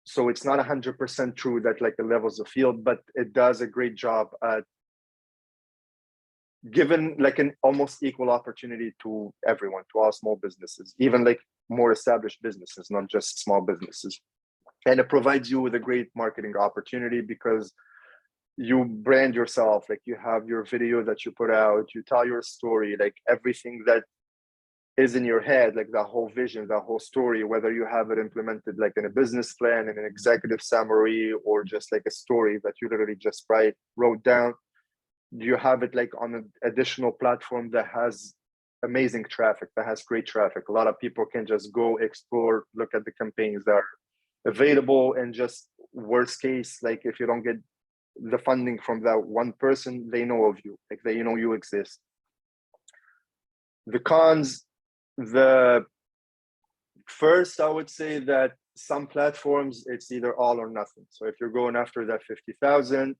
So it's not 100% true that like it levels the field, but it does a great job at given like an almost equal opportunity to everyone, to all small businesses, even like more established businesses, not just small businesses. And it provides you with a great marketing opportunity because you brand yourself, like you have your video that you put out, you tell your story, like everything that is in your head, like the whole vision, the whole story, whether you have it implemented like in a business plan, in an executive summary, or just like a story that you literally just wrote down. You have it like on an additional platform that has amazing traffic, that has great traffic. A lot of people can just go explore, look at the campaigns that are available, and just worst case, like if you don't get the funding from that one person, they know of you, like they know you exist. The cons, the first, I would say that some platforms, it's either all or nothing. So if you're going after that 50,000,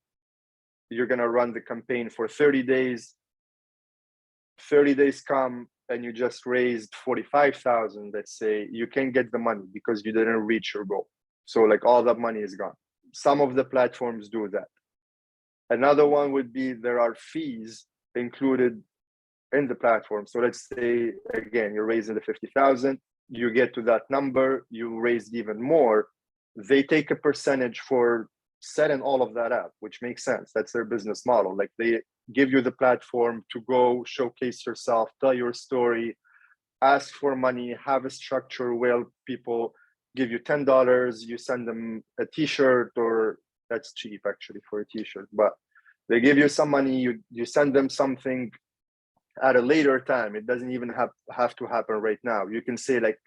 you're going to run the campaign for 30 days. 30 days come and you just raised 45,000, let's say, you can't get the money because you didn't reach your goal. So like all that money is gone. Some of the platforms do that. Another one would be there are fees included in the platform. So let's say, again, you're raising the 50,000, you get to that number, you raised even more. They take a percentage for setting all of that up, which makes sense. That's their business model. Like they give you the platform to go showcase yourself, tell your story, ask for money, have a structure where people give you $10, you send them a t-shirt, or that's cheap actually for a t-shirt, but they give you some money, you send them something at a later time. It doesn't even have to happen right now. You can say like,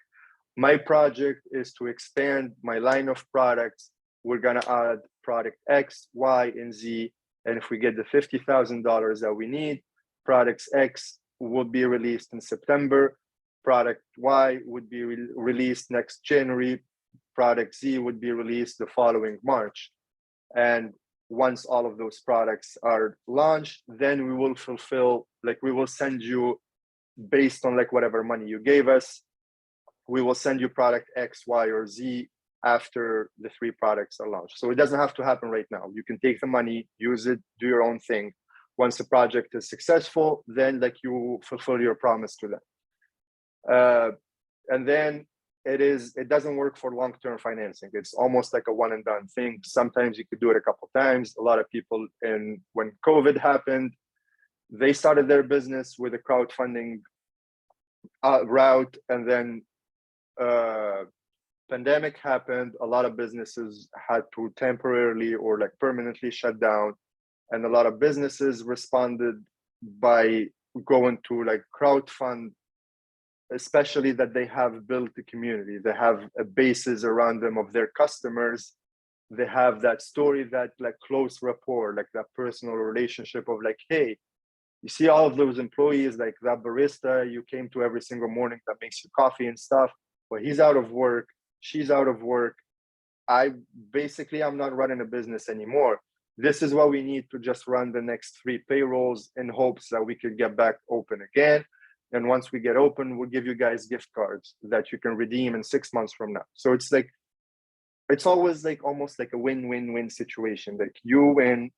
my project is to expand my line of products. We're gonna add product X, Y, and Z. And if we get the $50,000 that we need, products X will be released in September. Product Y would be released next January. Product Z would be released the following March. And once all of those products are launched, then we will fulfill, like we will send you based on like whatever money you gave us, we will send you product X, Y, or Z after the 3 products are launched. So it doesn't have to happen right now. You can take the money, use it, do your own thing. Once the project is successful, then like you fulfill your promise to them. And then it doesn't work for long-term financing. It's almost like a one and done thing. Sometimes you could do it a couple of times. A lot of people, when COVID happened, they started their business with a crowdfunding route, and then pandemic happened. A lot of businesses had to temporarily or like permanently shut down, and a lot of businesses responded by going to like crowdfund, especially that they have built a community, they have a basis around them of their customers, they have that story, that like close rapport, like that personal relationship of like, hey, you see all of those employees, like that barista you came to every single morning that makes you coffee and stuff, but he's out of work, she's out of work, I'm not running a business anymore. This is what we need to just run the next 3 payrolls in hopes that we could get back open again. And once we get open, we'll give you guys gift cards that you can redeem in 6 months from now. So it's like, it's always like almost like a win-win-win situation. Like you win,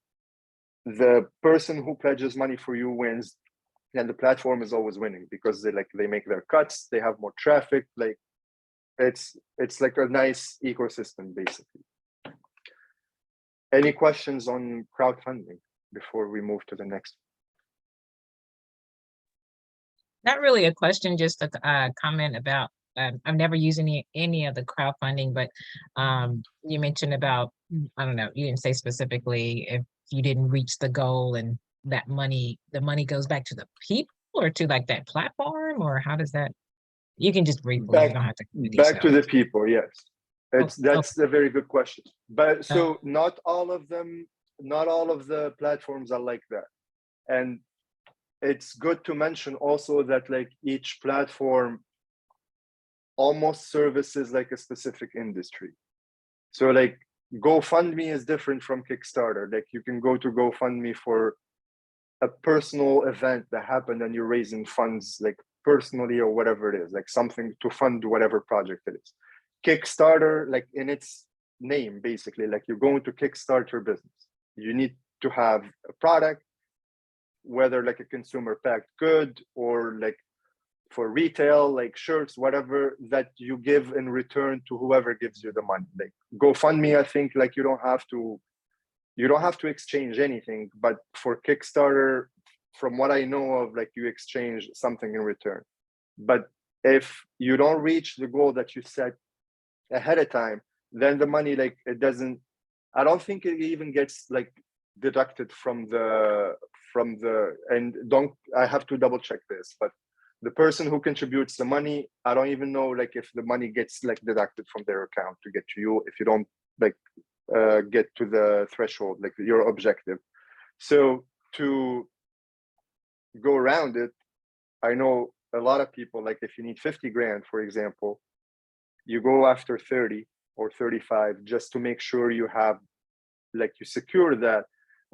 the person who pledges money for you wins, and the platform is always winning because they make their cuts, they have more traffic. Like it's like a nice ecosystem basically. Any questions on crowdfunding before we move to the next? Not really a question, just a comment about, I've never used any of the crowdfunding, but you mentioned about, I don't know, you didn't say specifically if you didn't reach the goal and that money, the money goes back to the people or to like that platform, or how does that, you can just briefly, you don't have to. Back to the people, yes. That's okay. a very good question. But so not all of the platforms are like that. And it's good to mention also that like each platform almost services like a specific industry. So like GoFundMe is different from Kickstarter. Like you can go to GoFundMe for a personal event that happened and you're raising funds like personally or whatever it is, like something to fund whatever project it is. Kickstarter, like in its name, basically, like you're going to kickstart your business. You need to have a product, whether like a consumer packed good or like for retail, like shirts, whatever, that you give in return to whoever gives you the money. Like GoFundMe, I think like you don't have to exchange anything, but for Kickstarter, from what I know of, like you exchange something in return. But if you don't reach the goal that you set ahead of time, then the money, like it doesn't, I don't think it even gets like deducted from the, and don't, I have to double check this, but the person who contributes the money, I don't even know like if the money gets like deducted from their account to get to you if you don't like get to the threshold, like your objective. So to go around it, I know a lot of people, like if you need 50 grand, for example, you go after 30 or 35 just to make sure you have, like you secure that.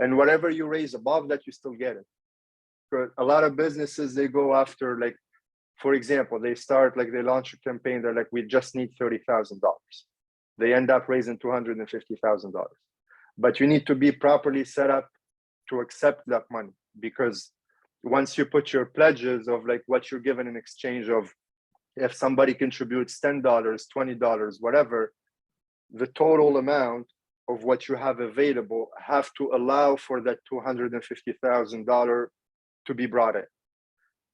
And whatever you raise above that, you still get it. But a lot of businesses, they go after, like, for example, they start, like they launch a campaign, they're like, we just need $30,000. They end up raising $250,000. But you need to be properly set up to accept that money, because once you put your pledges of like what you're given in exchange of, if somebody contributes $10, $20, whatever, the total amount of what you have available have to allow for that $250,000 to be brought in.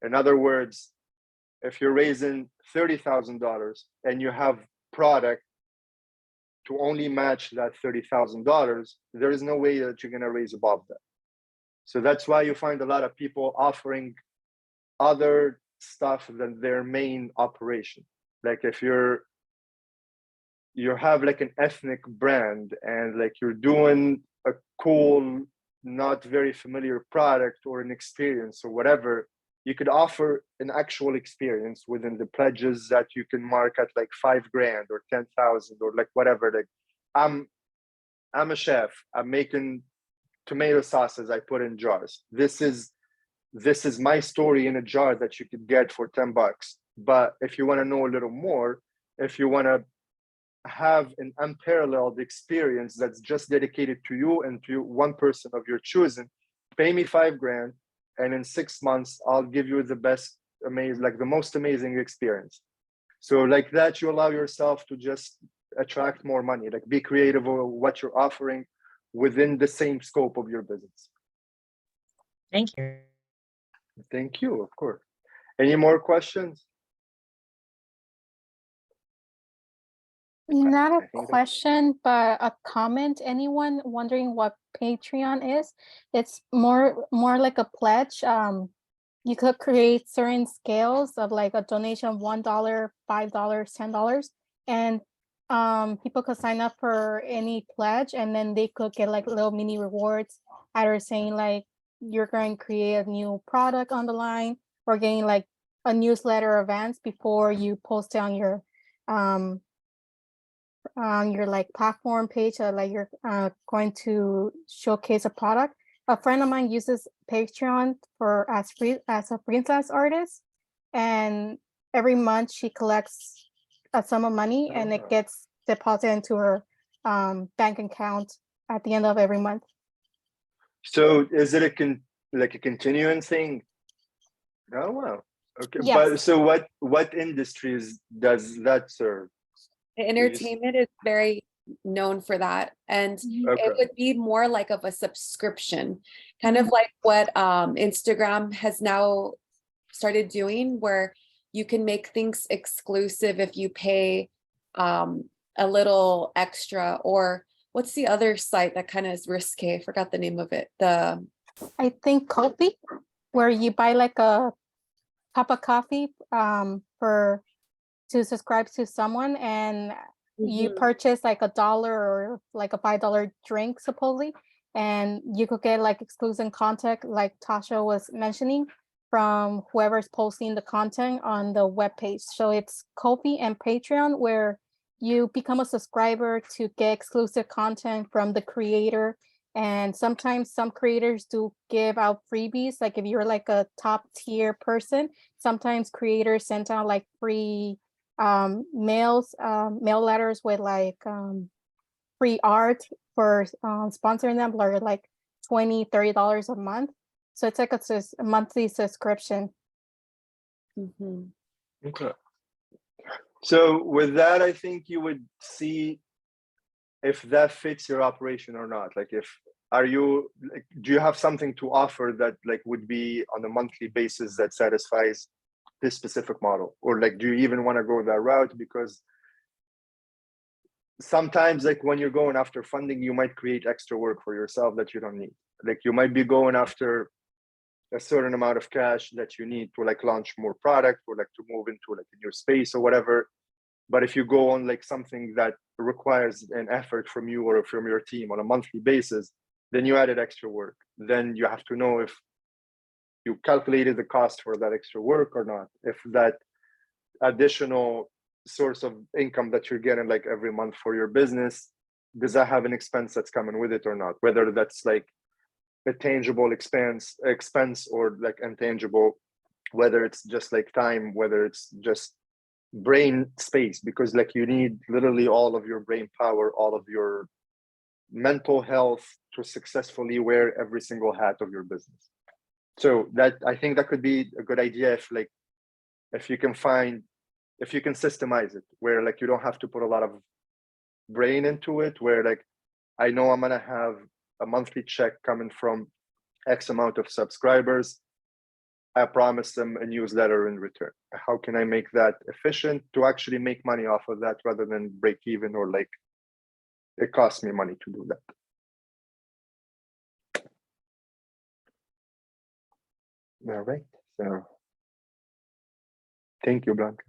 In other words, if you're raising $30,000 and you have product to only match that $30,000, there is no way that you're going to raise above that. So that's why you find a lot of people offering other stuff than their main operation. Like if you have like an ethnic brand and like you're doing a cool, not very familiar product or an experience or whatever, you could offer an actual experience within the pledges that you can mark at like 5 grand or 10,000 or like whatever. Like I'm a chef, I'm making tomato sauces I put in jars. This is my story in a jar that you could get for $10. But if you want to know a little more, if you want to have an unparalleled experience that's just dedicated to you and to one person of your choosing, pay me 5 grand, and in 6 months I'll give you the best, amazing, like the most amazing experience. So like that, you allow yourself to just attract more money, like be creative with what you're offering within the same scope of your business. Thank you. Thank you, of course. Any more questions? Not I a think question, but a comment. Anyone wondering what Patreon is? It's more like a pledge. You could create certain scales of like a donation of $1, $5, $10, and people could sign up for any pledge, and then they could get like little mini rewards, either saying like you're going to create a new product on the line, or getting like a newsletter events before you post it on your like platform page, like you're going to showcase a product. A friend of mine uses Patreon for as a freelance artist, and every month she collects a sum of money and it gets deposited into her bank account at the end of every month. So is it like a continuing thing? Oh wow. Okay. Yes. But so what industries does that serve? Entertainment is very known for that, and Okay. it would be more like of a subscription, kind of like what Instagram has now started doing, where you can make things exclusive if you pay a little extra. Or what's the other site that kind of is risque? I forgot the name of it. I think Ko-fi, where you buy like a cup of coffee to subscribe to someone, and you purchase like $1 or like a $5 drink supposedly, and you could get like exclusive content, like Tasha was mentioning, from whoever's posting the content on the webpage. So it's Ko-fi and Patreon, where you become a subscriber to get exclusive content from the creator. And sometimes some creators do give out freebies. Like if you're like a top tier person, sometimes creators send out like free mail letters with like free art for sponsoring them, or like $20-$30 a month. So it's like a monthly subscription. Okay. So with that, I think you would see if that fits your operation or not. Like do you have something to offer that like would be on a monthly basis that satisfies this specific model? Or like, do you even want to go that route? Because sometimes like when you're going after funding, you might create extra work for yourself that you don't need. Like you might be going after a certain amount of cash that you need to like launch more product or like to move into like a new space or whatever. But if you go on like something that requires an effort from you or from your team on a monthly basis, then you added extra work. Then you have to know if you calculated the cost for that extra work or not. If that additional source of income that you're getting like every month for your business, does that have an expense that's coming with it or not? Whether that's like a tangible expense or like intangible, whether it's just like time, whether it's just brain space, because like you need literally all of your brain power, all of your mental health to successfully wear every single hat of your business. So that, I think that could be a good idea if you can systemize it where like you don't have to put a lot of brain into it, where like I know I'm gonna have a monthly check coming from X amount of subscribers. I promise them a newsletter in return. How can I make that efficient to actually make money off of that rather than break even or like it costs me money to do that? All right. So thank you, Blanca.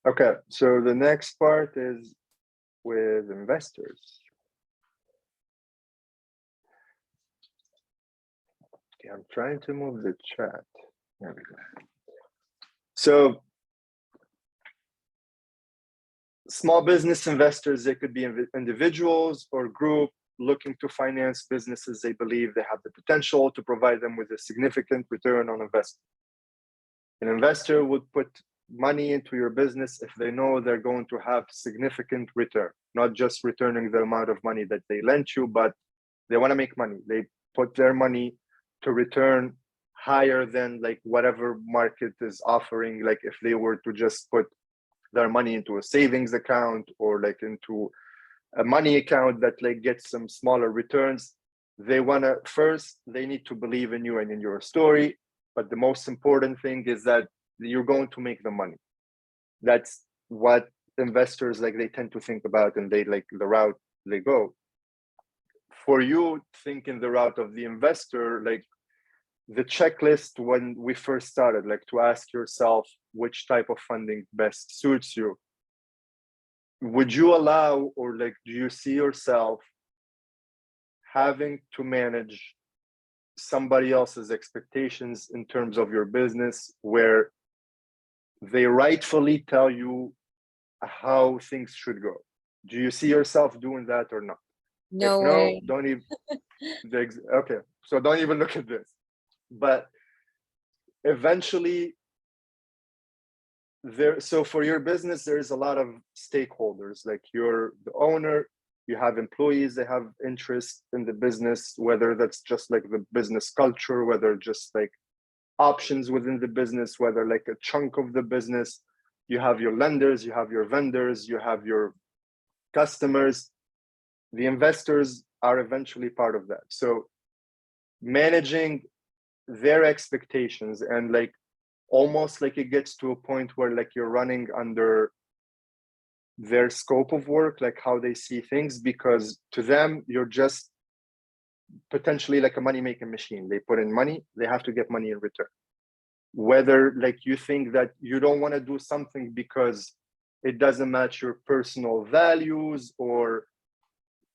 Okay, so the next part is with investors. Okay, I'm trying to move the chat. There we go. So small business investors, they could be individuals or group looking to finance businesses they believe they have the potential to provide them with a significant return on investment. An investor would put money into your business if they know they're going to have significant return, not just returning the amount of money that they lent you, but they want to make money. They put their money to return higher than like whatever market is offering. Like if they were to just put their money into a savings account or like into a money account that like gets some smaller returns, they want to first, they need to believe in you and in your story. But the most important thing is that you're going to make the money. That's what investors like they tend to think about, and they like the route they go. For you thinking the route of the investor, like the checklist when we first started, like to ask yourself which type of funding best suits you. Would you allow, or like do you see yourself having to manage somebody else's expectations in terms of your business, where they rightfully tell you how things should go? Do you see yourself doing that or not? No If way. no, don't even. Okay, so don't even look at this. But eventually, so for your business, there's a lot of stakeholders. Like you're the owner, you have employees, they have interest in the business, whether that's just like the business culture, whether just like options within the business, whether like a chunk of the business. You have your lenders, you have your vendors, you have your customers. The investors are eventually part of that. So managing their expectations, and like almost like it gets to a point where like you're running under their scope of work, like how they see things, because to them you're just potentially like a money-making machine. They put in money, they have to get money in return. Whether like you think that you don't want to do something because it doesn't match your personal values, or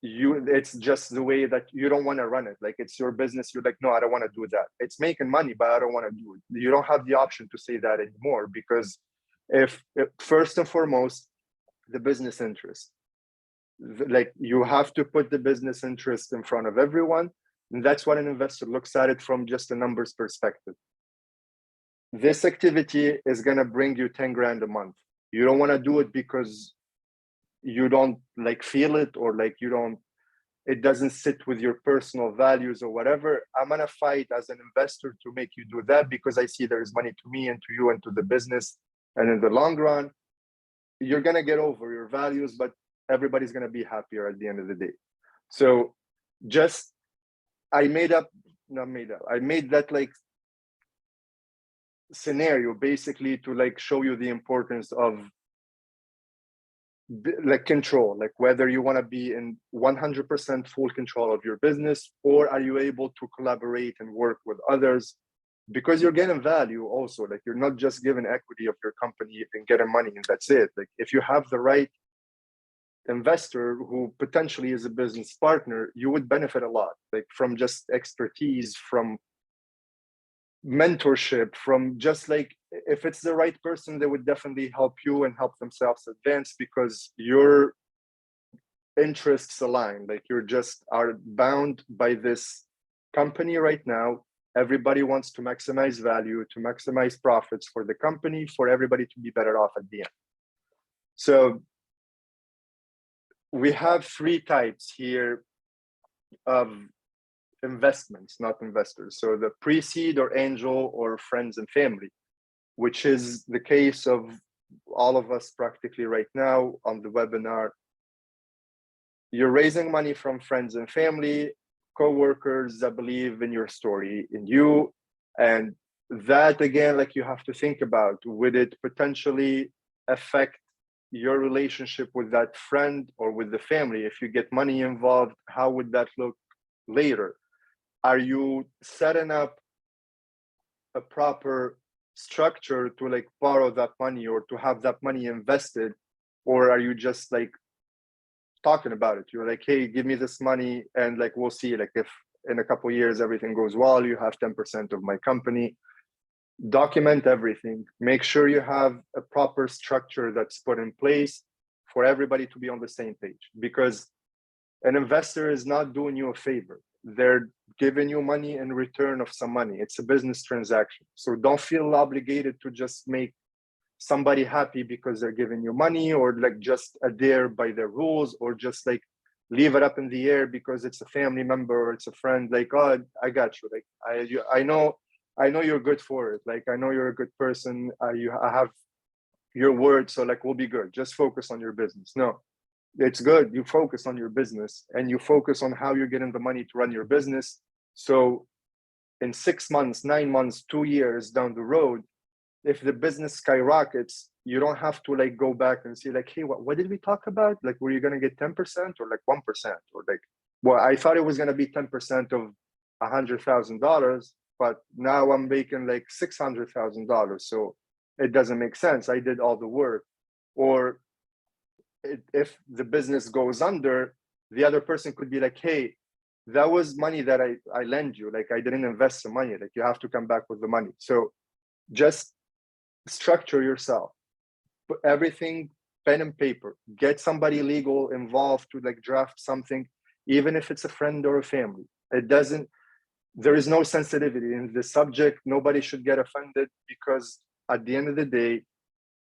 it's just the way that you don't want to run it, like it's your business, you're like, no, I don't want to do that. It's making money, but I don't want to do it. You don't have the option to say that anymore, because if first and foremost, the business interest, like you have to put the business interest in front of everyone. And that's what an investor looks at it from, just a numbers perspective. This activity is going to bring you 10 grand a month. You don't want to do it because you don't like feel it, or like it doesn't sit with your personal values or whatever. I'm going to fight as an investor to make you do that, because I see there's money to me and to you and to the business. And in the long run, you're going to get over your values, but everybody's going to be happier at the end of the day. So just, I made that like scenario basically to like show you the importance of like control, like whether you want to be in 100% full control of your business, or are you able to collaborate and work with others, because you're getting value also. Like you're not just giving equity of your company and getting money and that's it. Like if you have the right investor who potentially is a business partner, you would benefit a lot, like from just expertise, from mentorship, from just like, if it's the right person, they would definitely help you and help themselves advance, because your interests align. Like you're just are bound by this company right now. Everybody wants to maximize value, to maximize profits for the company, for everybody to be better off at the end. So we have three types here of investments, not investors. So the pre-seed or angel or friends and family, which is the case of all of us practically right now on the webinar. You're raising money from friends and family, co-workers that believe in your story, in you. And that, again, like you have to think about, would it potentially affect your relationship with that friend or with the family? If you get money involved, how would that look later? Are you setting up a proper structure to like borrow that money or to have that money invested? Or are you just like talking about it? You're like, hey, give me this money and like we'll see, like if in a couple of years everything goes well, you have 10% of my company. Document everything. Make sure you have a proper structure that's put in place for everybody to be on the same page, because an investor is not doing you a favor. They're giving you money in return of some money. It's a business transaction. So don't feel obligated to just make somebody happy because they're giving you money, or like just adhere by their rules, or just like leave it up in the air because it's a family member or it's a friend. Like, oh, I got you. Like I know you're good for it. Like I know you're a good person. I have your word, so like we'll be good. Just focus on your business. No, it's good. You focus on your business and you focus on how you're getting the money to run your business. So in 6 months, 9 months, 2 years down the road, if the business skyrockets, you don't have to like go back and see like, hey, what did we talk about? Like, were you going to get 10% or like 1%? Or like, well, I thought it was going to be 10% of $100,000, but now I'm making like $600,000. So it doesn't make sense. I did all the work. Or if the business goes under, the other person could be like, hey, that was money that I lent you. Like I didn't invest the money. Like you have to come back with the money. So just structure yourself, put everything pen and paper, get somebody legal involved to like draft something, even if it's a friend or a family. There is no sensitivity in the subject. Nobody should get offended, because at the end of the day,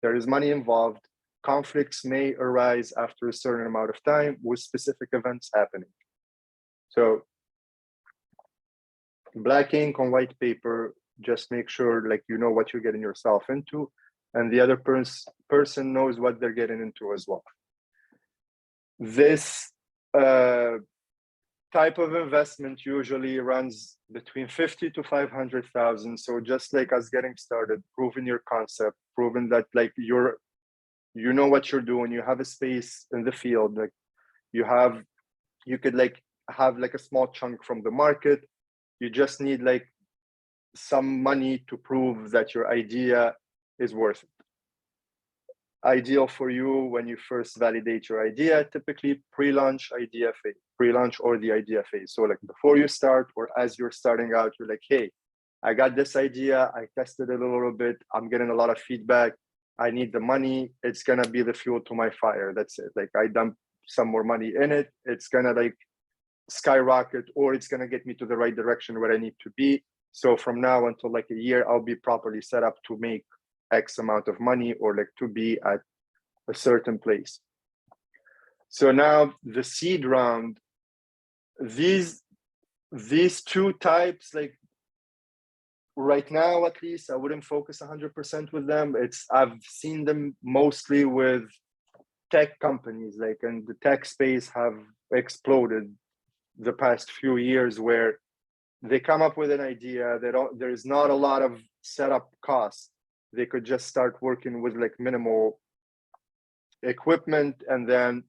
there is money involved. Conflicts may arise after a certain amount of time with specific events happening. So black ink on white paper, just make sure like you know what you're getting yourself into, and the other person knows what they're getting into as well. This type of investment usually runs between 50 to 500,000. So just like us getting started, proving your concept, proving that like you know what you're doing, you have a space in the field, like you could like have like a small chunk from the market. You just need like some money to prove that your idea is worth it. Ideal for you when you first validate your idea, typically pre-launch idea phase, pre-launch or the idea phase. So like before you start or as you're starting out, you're like, hey, I got this idea, I tested it a little bit, I'm getting a lot of feedback, I need the money, it's gonna be the fuel to my fire, that's it. Like I dump some more money in it, it's gonna like skyrocket, or it's gonna get me to the right direction where I need to be. So from now until like a year, I'll be properly set up to make X amount of money, or like to be at a certain place. So now the seed round, these two types, like right now, at least I wouldn't focus 100% with them. I've seen them mostly with tech companies, like, and the tech space have exploded the past few years, where they come up with an idea that there's not a lot of setup costs. They could just start working with like minimal equipment, and then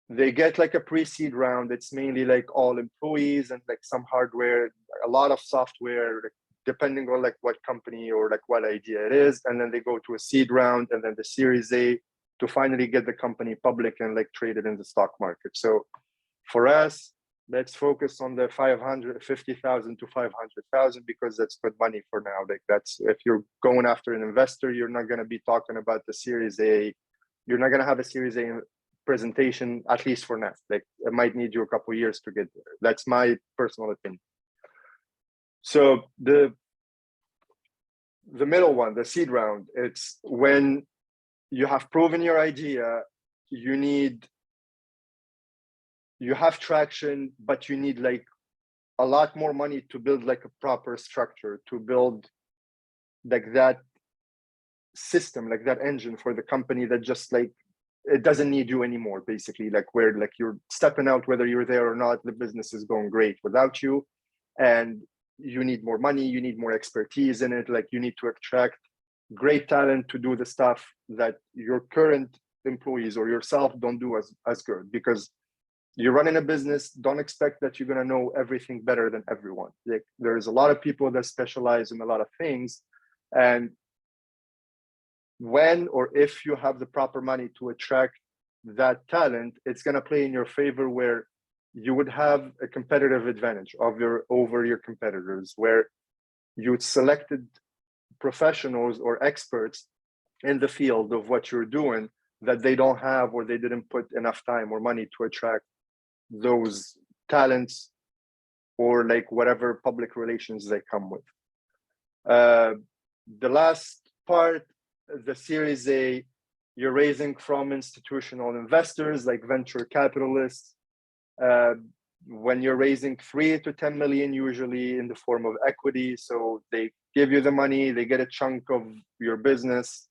they get like a pre-seed round. It's mainly like all employees and like some hardware, a lot of software, like, depending on like what company or like what idea it is. And then they go to a seed round and then the Series A to finally get the company public and like traded in the stock market. So for us, let's focus on the 550,000 to 500,000 because that's good money for now. Like that's, if you're going after an investor, you're not going to be talking about the Series A. You're not going to have a Series A presentation, at least for now. Like it might need you a couple of years to get there. That's my personal opinion. So the middle one, the seed round, it's when you have proven your idea, you have traction, but you need like a lot more money to build like a proper structure, to build like that system, like that engine for the company that just like, it doesn't need you anymore, basically, like where like you're stepping out, whether you're there or not, the business is going great without you. And you need more money, you need more expertise in it. Like you need to attract great talent to do the stuff that your current employees or yourself don't do as good, because you're running a business. Don't expect that you're going to know everything better than everyone. Like there's a lot of people that specialize in a lot of things, and when or if you have the proper money to attract that talent, it's going to play in your favor, where you would have a competitive advantage over your competitors, where you selected professionals or experts in the field of what you're doing that they don't have, or they didn't put enough time or money to attract those talents, or like whatever public relations they come with. The last part, the Series A, you're raising from institutional investors like venture capitalists. When you're raising 3 to 10 million, usually in the form of equity. So they give you the money, they get a chunk of your business,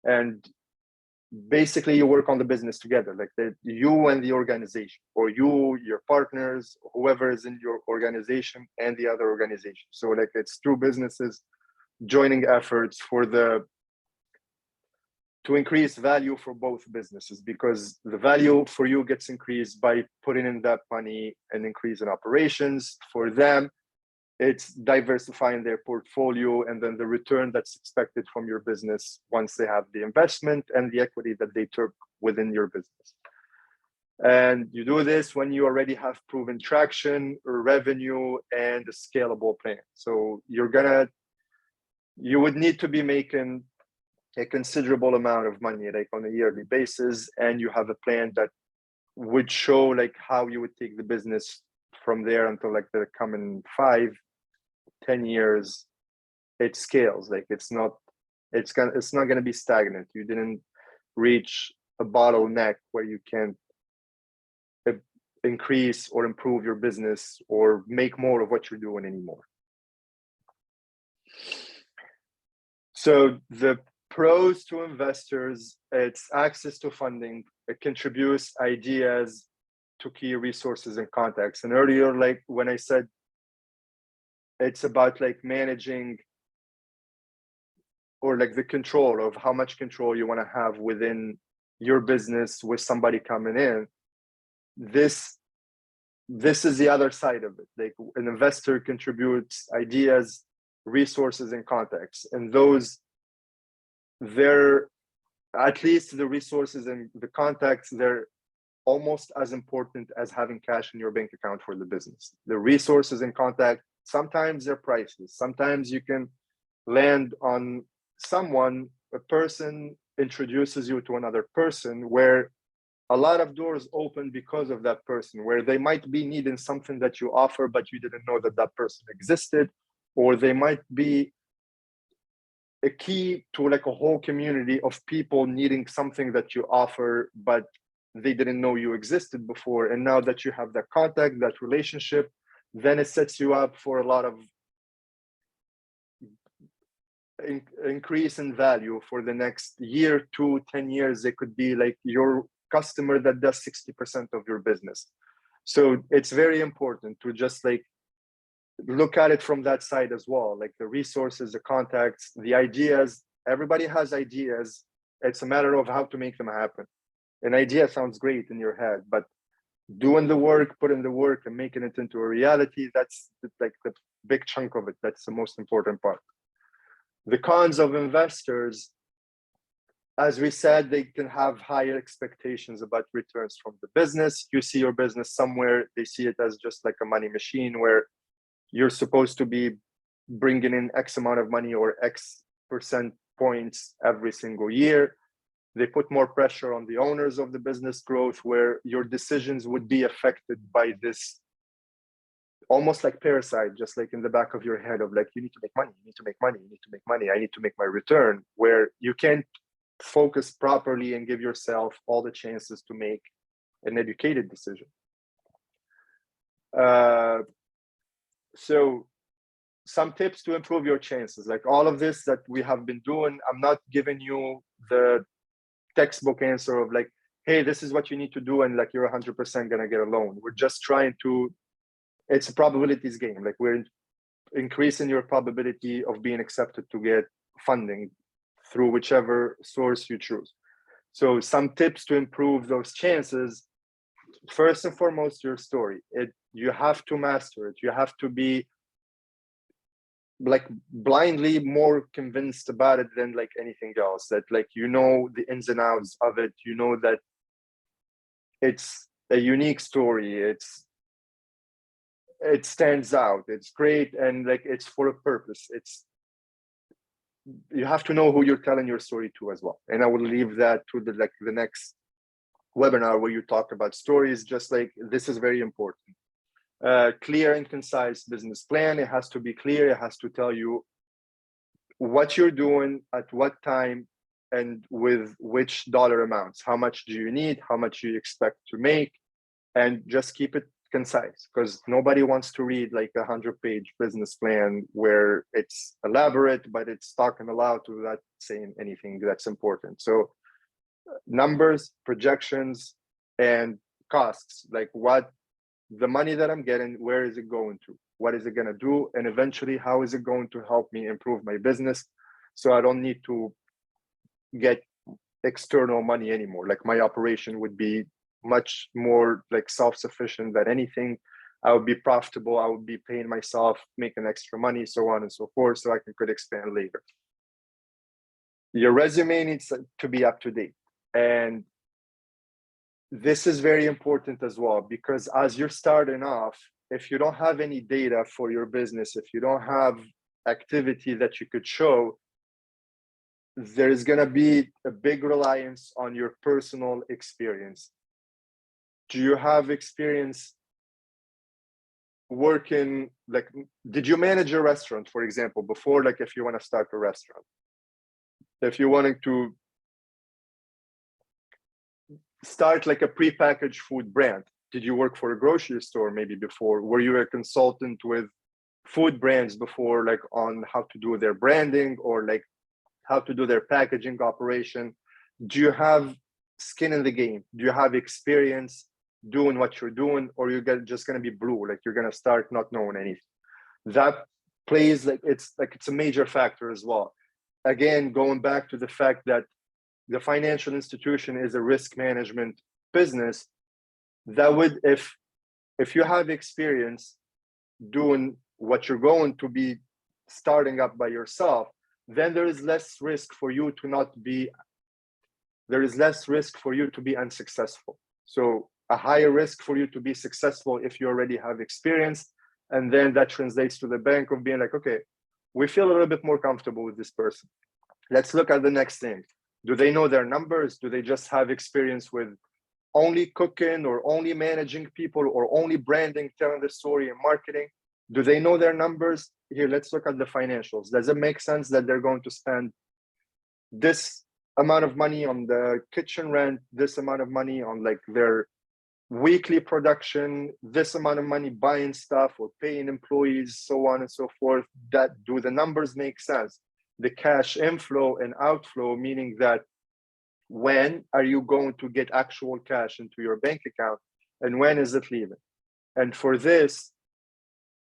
and basically you work on the business together, like you and the organization, or you, your partners, whoever is in your organization and the other organization. So like it's two businesses joining efforts to increase value for both businesses, because the value for you gets increased by putting in that money and increase in operations. For them, it's diversifying their portfolio, and then the return that's expected from your business once they have the investment and the equity that they took within your business. And you do this when you already have proven traction, revenue, and a scalable plan. So you would need to be making a considerable amount of money, like on a yearly basis, and you have a plan that would show like how you would take the business from there until like the coming 5-10 years. It scales. Like it's not going to be stagnant. You didn't reach a bottleneck where you can't increase or improve your business or make more of what you're doing anymore. So the pros to investors, it's access to funding. It contributes ideas to key resources and contacts. And earlier, like when I said it's about like managing, or like the control of how much control you want to have within your business with somebody coming in, this is the other side of it. Like an investor contributes ideas, resources, and contacts, and those, they're, at least the resources and the contacts, they're almost as important as having cash in your bank account for the business. The resources and contact, sometimes they're priceless. Sometimes you can land on someone, a person introduces you to another person, where a lot of doors open because of that person, where they might be needing something that you offer, but you didn't know that that person existed, or they might be a key to like a whole community of people needing something that you offer, but they didn't know you existed before. And now that you have that contact, that relationship, then it sets you up for a lot of increase in value for the next year, 2-10 years. It could be like your customer that does 60% of your business. So it's very important to just like look at it from that side as well, like the resources, the contacts, the ideas. Everybody has ideas, It's a matter of how to make them happen. An idea sounds great in your head, but doing the work, putting the work and making it into a reality, that's like the big chunk of it. That's the most important part. The cons of investors, as we said, they can have higher expectations about returns from the business. You see your business somewhere, they see it as just like a money machine where you're supposed to be bringing in X amount of money or X percent points every single year. They put more pressure on the owners of the business growth, where your decisions would be affected by this almost like parasite, just like in the back of your head of like, you need to make money, you need to make money, you need to make money, I need to make my return, where you can't focus properly and give yourself all the chances to make an educated decision. So some tips to improve your chances, like all of this that we have been doing, I'm not giving you the textbook answer of like, hey, this is what you need to do and like you're 100% gonna get a loan. We're just trying to, it's a probabilities game. Like we're increasing your probability of being accepted to get funding through whichever source you choose. So some tips to improve those chances: first and foremost, your story. You have to master it. You have to be like blindly more convinced about it than like anything else, that like, you know, the ins and outs of it, you know, that it's a unique story, it stands out, it's great, and like it's for a purpose. You have to know who you're telling your story to as well. And I will leave that to the next webinar where you talk about stories. Just like this is very important. Clear and concise business plan. It has to be clear. It has to tell you what you're doing, at what time, and with which dollar amounts. How much do you need? How much you expect to make? And just keep it concise, because nobody wants to read like a 100-page business plan where it's elaborate, but it's talking aloud without saying anything that's important. So numbers, projections, and costs, like what the money that I'm getting, where is it going to? What is it going to do? And eventually, how is it going to help me improve my business so I don't need to get external money anymore? Like my operation would be much more like self-sufficient than anything. I would be profitable. I would be paying myself, making extra money, so on and so forth, so I could expand later. Your resume needs to be up to date. And this is very important as well, because as you're starting off, if you don't have any data for your business, if you don't have activity that you could show, there's going to be a big reliance on your personal experience. Do you have experience working, like, did you manage a restaurant, for example, before? Like if you want to start a restaurant, if you wanted to start like a prepackaged food brand, did you work for a grocery store maybe before? Were you a consultant with food brands before, like on how to do their branding or like how to do their packaging operation? Do you have skin in the game? Do you have experience doing what you're doing, or you're just going to be blue, like you're going to start not knowing anything? That plays, like it's a major factor as well. Again, going back to the fact that the financial institution is a risk management business, that would, if you have experience doing what you're going to be starting up by yourself, then there is less risk for you to be unsuccessful. So a higher risk for you to be successful if you already have experience. And then that translates to the bank of being like, okay, we feel a little bit more comfortable with this person. Let's look at the next thing. Do they know their numbers? Do they just have experience with only cooking or only managing people or only branding, telling the story and marketing? Do they know their numbers? Here, let's look at the financials. Does it make sense that they're going to spend this amount of money on the kitchen rent, this amount of money on like their weekly production, this amount of money buying stuff or paying employees, so on and so forth? That, do the numbers make sense? The cash inflow and outflow, meaning that when are you going to get actual cash into your bank account and when is it leaving? And for this,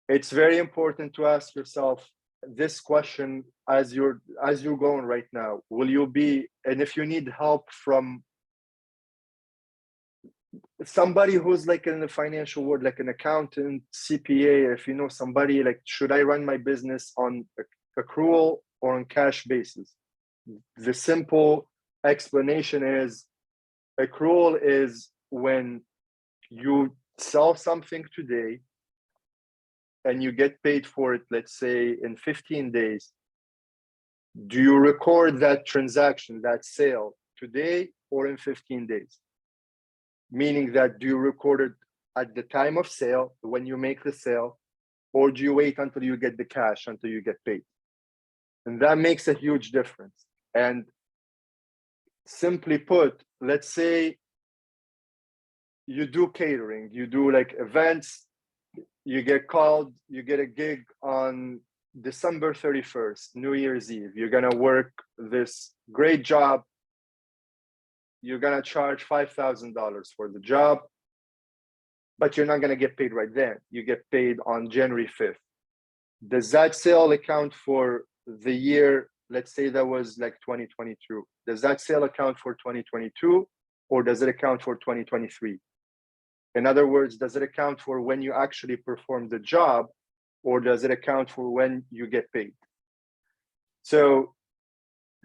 it's very important to ask yourself this question as as you're going right now, will you be, and if you need help from somebody who's like in the financial world, like an accountant, CPA, if you know somebody, like, should I run my business on accrual or on cash basis? The simple explanation is accrual is when you sell something today and you get paid for it, let's say in 15 days. Do you record that transaction, that sale today or in 15 days? Meaning that, do you record it at the time of sale when you make the sale, or do you wait until you get the cash, until you get paid? And that makes a huge difference. And simply put, let's say you do catering, you do like events, you get called, you get a gig on December 31st, New Year's Eve. You're gonna work this great job. You're gonna charge $5,000 for the job, but you're not gonna get paid right then. You get paid on January 5th. Does that sale account for the year? Let's say that was like 2022. Does that sale account for 2022, or does it account for 2023? In other words, does it account for when you actually perform the job, or does it account for when you get paid? So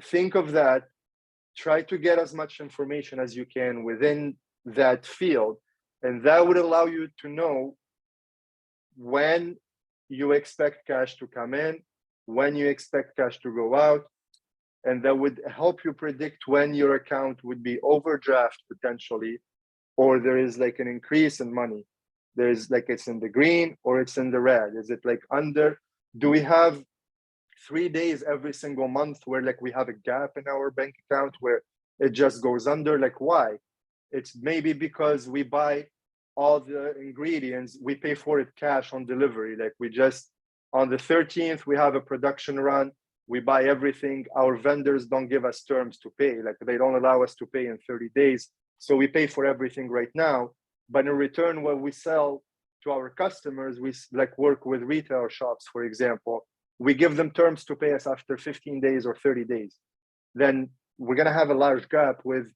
think of that. Try to get as much information as you can within that field, and that would allow you to know when you expect cash to come in, when you expect cash to go out, and that would help you predict when your account would be overdraft potentially, or there is like an increase in money. There's like, it's in the green or it's in the red. Is it like under? Do we have 3 days every single month where like we have a gap in our bank account where it just goes under? Like, why? It's maybe because we buy all the ingredients, we pay for it cash on delivery. Like, we just, on the 13th, we have a production run, we buy everything. Our vendors don't give us terms to pay. Like, they don't allow us to pay in 30 days. So we pay for everything right now. But in return, what we sell to our customers, we like work with retail shops, for example, we give them terms to pay us after 15 days or 30 days. Then we're gonna have a large gap with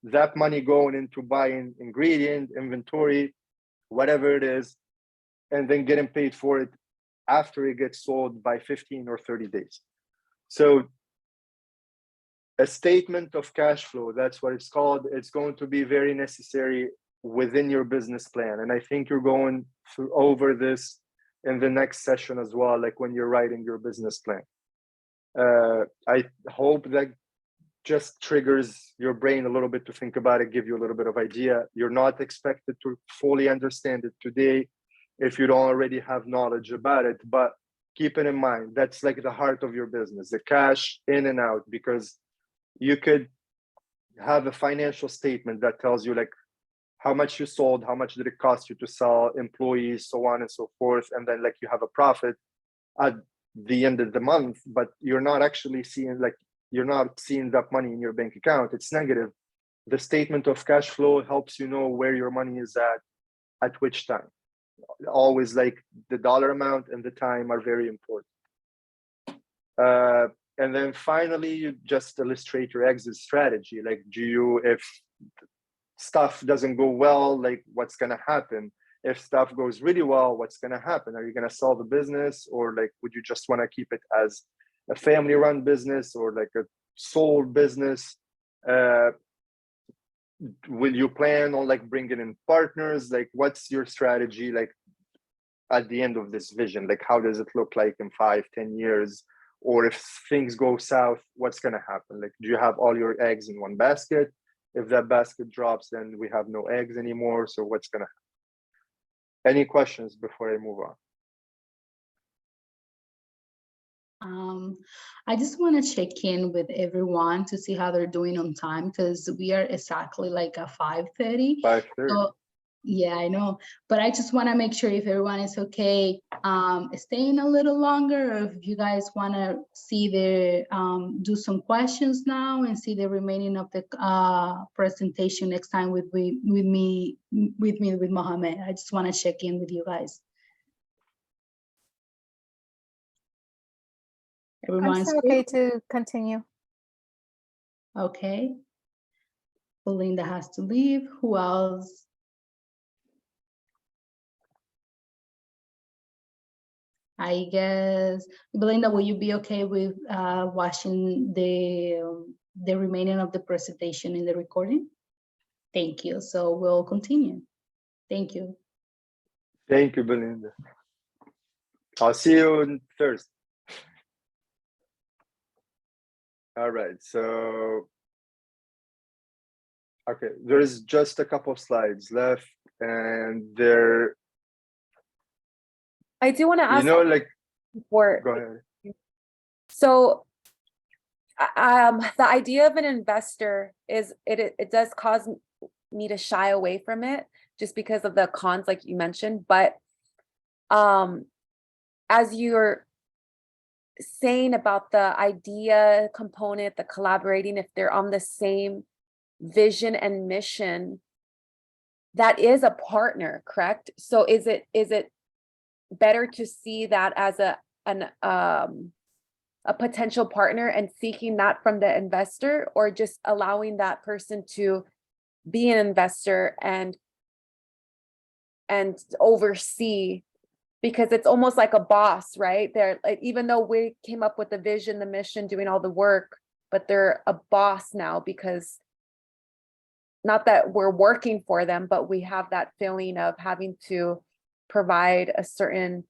that money going into buying ingredient, inventory, whatever it is, and then getting paid for it after it gets sold by 15 or 30 days. So a statement of cash flow, that's what it's called. It's going to be very necessary within your business plan. And I think you're going through over this in the next session as well, like when you're writing your business plan. I hope that just triggers your brain a little bit to think about it, give you a little bit of idea. You're not expected to fully understand it today if you don't already have knowledge about it, but keep it in mind. That's like the heart of your business, the cash in and out, because you could have a financial statement that tells you like how much you sold, how much did it cost you to sell, employees, so on and so forth. And then like you have a profit at the end of the month, but you're not actually seeing like, you're not seeing that money in your bank account. It's negative. The statement of cash flow helps you know where your money is at which time. Always like the dollar amount and the time are very important. And then finally, you just illustrate your exit strategy. Like, do you, if stuff doesn't go well, like what's gonna happen? If stuff goes really well, what's gonna happen? Are you gonna sell the business, or like would you just want to keep it as a family-run business or like a sole business? Will you plan on like bringing in partners? Like, what's your strategy like at the end of this vision? Like, how does it look like in 5-10 years? Or if things go south, what's gonna happen? Like, do you have all your eggs in one basket? If that basket drops, then we have no eggs anymore. So what's gonna happen? Any questions before I move on? I just want to check in with everyone to see how they're doing on time, because we are exactly like at 5:30. 5:30. So, yeah, I know, but I just want to make sure if everyone is okay staying a little longer, or if you guys want to see the do some questions now and see the remaining of the presentation next time with Mohamed. I just want to check in with you guys. I'm Everyone's still okay to continue. Okay. Belinda has to leave. Who else? I guess, Belinda, will you be okay with watching the remaining of the presentation in the recording? Thank you. So we'll continue. Thank you. Thank you, Belinda. I'll see you on Thursday. All right, so, okay, there's just a couple of slides left, and there, I do want to ask like, before. go ahead. So the idea of an investor is it does cause me to shy away from it just because of the cons, like you mentioned. But as you're saying about the idea component, the collaborating, if they're on the same vision and mission, that is a partner, correct? So is it better to see that as a potential partner and seeking that from the investor, or just allowing that person to be an investor and oversee? Because it's almost like a boss, right? They're like, even though we came up with the vision, the mission, doing all the work, but they're a boss now, because not that we're working for them, but we have that feeling of having to provide a certain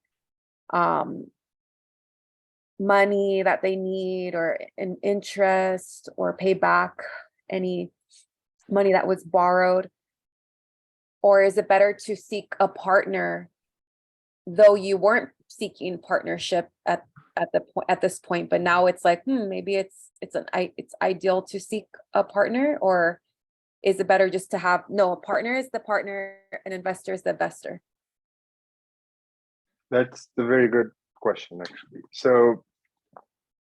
money that they need, or an interest, or pay back any money that was borrowed. Or is it better to seek a partner, though you weren't seeking partnership at this point, but now it's like, maybe it's ideal to seek a partner? Or is it better just to have a partner is the partner, an investor is the investor? That's a very good question, actually. So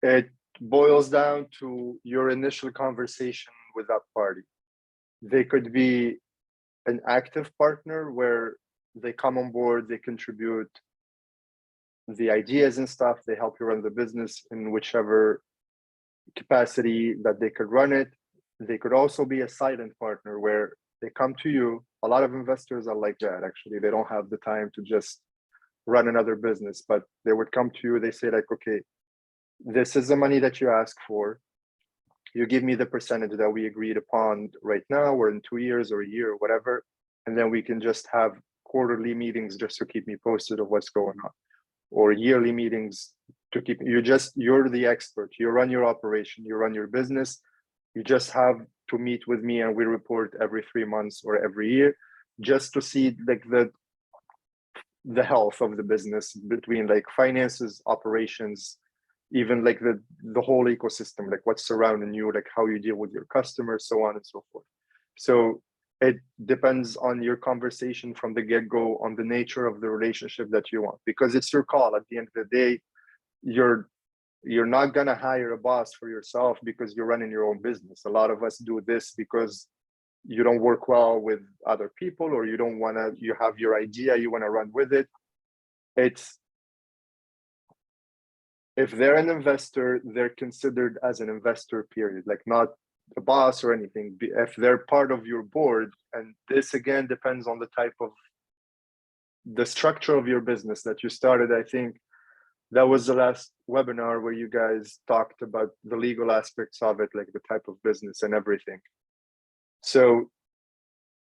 it boils down to your initial conversation with that party. They could be an active partner where they come on board, they contribute the ideas and stuff, they help you run the business in whichever capacity that they could run it. They could also be a silent partner where they come to you. A lot of investors are like that, actually. They don't have the time to just run another business, but they would come to you, they say like, okay, this is the money that you ask for. You give me the percentage that we agreed upon right now, or in 2 years or a year or whatever. And then we can just have quarterly meetings just to keep me posted of what's going on, or yearly meetings to keep you're the expert. You run your operation, you run your business. You just have to meet with me, and we report every 3 months or every year, just to see like the health of the business, between like finances, operations, even like the whole ecosystem, like what's surrounding you, like how you deal with your customers, so on and so forth. So it depends on your conversation from the get-go on the nature of the relationship that you want, because it's your call. At the end of the day, you're not gonna hire a boss for yourself because you're running your own business. A lot of us do this because you don't work well with other people, or you have your idea, you want to run with it. If they're an investor, they're considered as an investor, period, like not a boss or anything. If they're part of your board, and this again depends on the type of the structure of your business that you started. I think that was the last webinar where you guys talked about the legal aspects of it, like the type of business and everything. So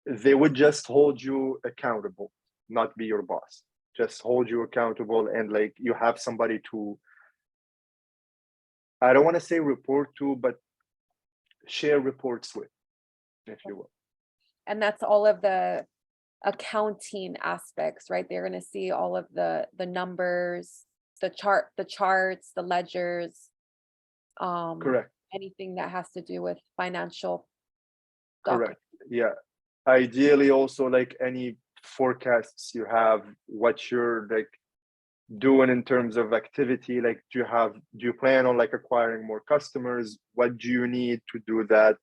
they would just hold you accountable, not be your boss, just hold you accountable. And like you have somebody to, I don't want to say report to, but share reports with, if you will. And that's all of the accounting aspects, right? They're going to see all of the numbers, the charts, the ledgers, Correct. anything that has to do with financial documents. Correct. Yeah. Ideally also like any forecasts you have, what you're like doing in terms of activity, like do you plan on like acquiring more customers? What do you need to do that?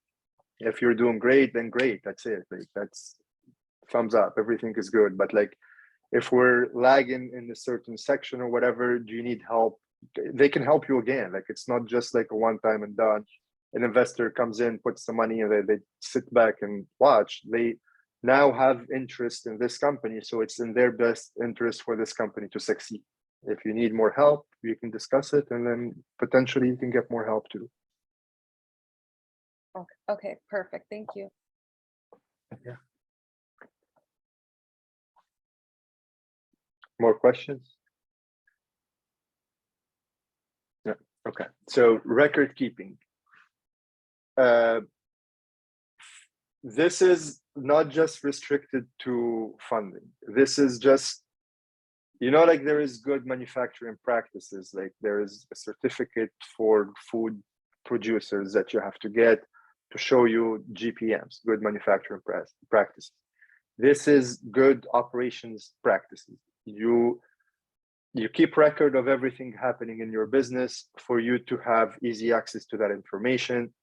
If you're doing great, then great, that's it. Like that's thumbs up, everything is good. But like if we're lagging in a certain section or whatever, do you need help they can help you again. Like it's not just like a one time and done. An investor comes in, puts the money, and they sit back and watch. They now have interest in this company, so it's in their best interest for this company to succeed. If you need more help, you can discuss it, and then potentially you can get more help too. Okay, perfect. Thank you. Yeah. More questions? Yeah. Okay. So record keeping. This is not just restricted to funding. This is just, you know, like there is good manufacturing practices. Like there is a certificate for food producers that you have to get to show you GPMs, good manufacturing practices. This is good operations practices. You keep record of everything happening in your business for you to have easy access to that information,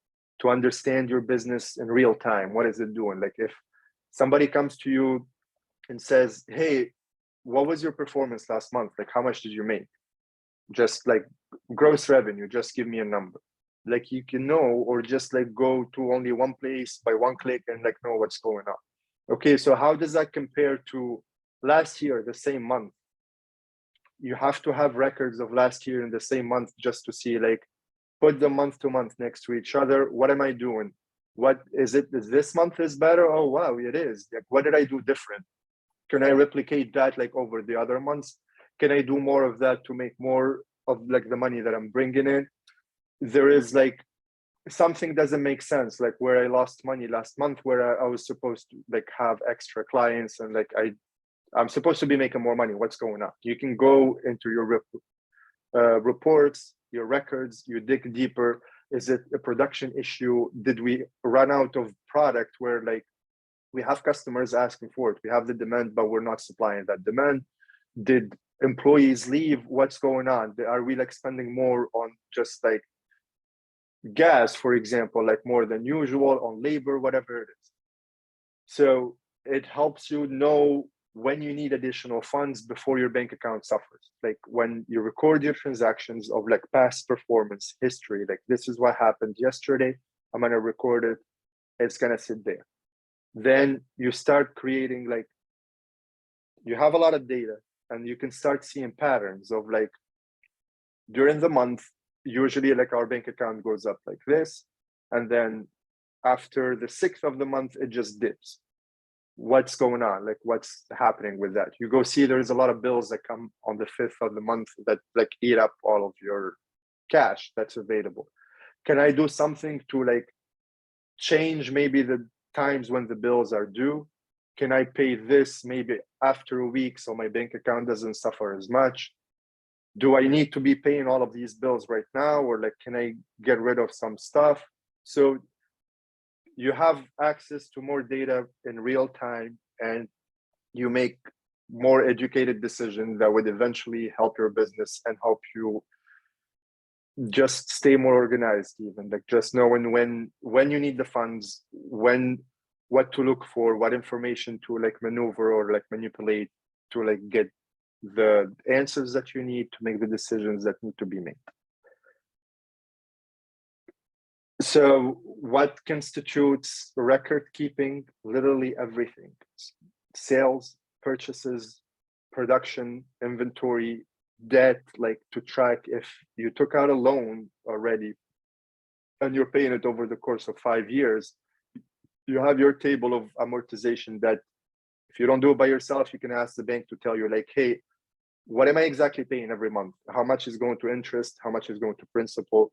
to understand your business in real time. What is it doing? Like if somebody comes to you and says, hey, what was your performance last month? Like how much did you make? Just like gross revenue, just give me a number. Like you can know, or just like go to only one place by one click and like know what's going on. Okay, so how does that compare to last year, the same month? You have to have records of last year in the same month just to see, like, put the month to month next to each other. What am I doing? What is it? Is this month is better? Oh, wow, it is. Like, what did I do different? Can I replicate that like over the other months? Can I do more of that to make more of like the money that I'm bringing in? There is like something doesn't make sense, like where I lost money last month, where I was supposed to like have extra clients and like I'm supposed to be making more money. What's going on? You can go into your reports, your records, you dig deeper. Is it a production issue? Did we run out of product where like we have customers asking for it? We have the demand, but we're not supplying that demand. Did employees leave? What's going on? Are we like spending more on just like gas, for example, like more than usual, on labor, whatever it is? So it helps you know when you need additional funds before your bank account suffers. Like when you record your transactions of like past performance history, like this is what happened yesterday, I'm gonna record it, it's gonna sit there. Then you start creating, like, you have a lot of data and you can start seeing patterns of like during the month, usually like our bank account goes up like this, and then after the 6th of the month, it just dips. What's going on? Like what's happening with that? You go see there's a lot of bills that come on the 5th of the month that like eat up all of your cash that's available. Can I do something to like change maybe the times when the bills are due? Can I pay this maybe after a week so my bank account doesn't suffer as much? Do I need to be paying all of these bills right now, or like can I get rid of some stuff? So you have access to more data in real time, and you make more educated decisions that would eventually help your business and help you just stay more organized, even like just knowing when you need the funds, what to look for, what information to like maneuver or like manipulate to like get the answers that you need to make the decisions that need to be made. So what constitutes record keeping? Literally everything. Sales, purchases, production, inventory, debt, like to track if you took out a loan already and you're paying it over the course of 5 years, you have your table of amortization that if you don't do it by yourself, you can ask the bank to tell you like, hey, what am I exactly paying every month? How much is going to interest? How much is going to principal?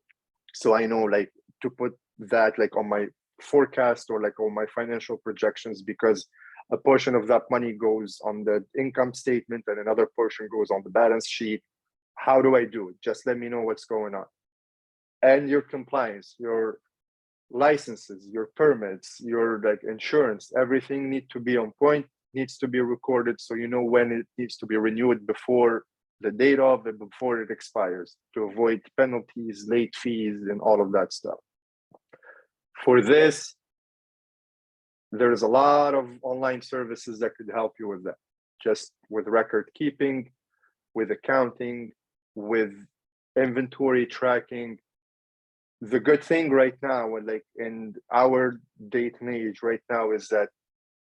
So I know like to put that like on my forecast or like on my financial projections, because a portion of that money goes on the income statement and another portion goes on the balance sheet. How do I do it? Just let me know what's going on. And your compliance, your licenses, your permits, your like insurance, everything needs to be on point, needs to be recorded so you know when it needs to be renewed before the date of it, before it expires, to avoid penalties, late fees, and all of that stuff. For this, there's a lot of online services that could help you with that, just with record keeping, with accounting, with inventory tracking. The good thing right now, like in our date and age right now, is that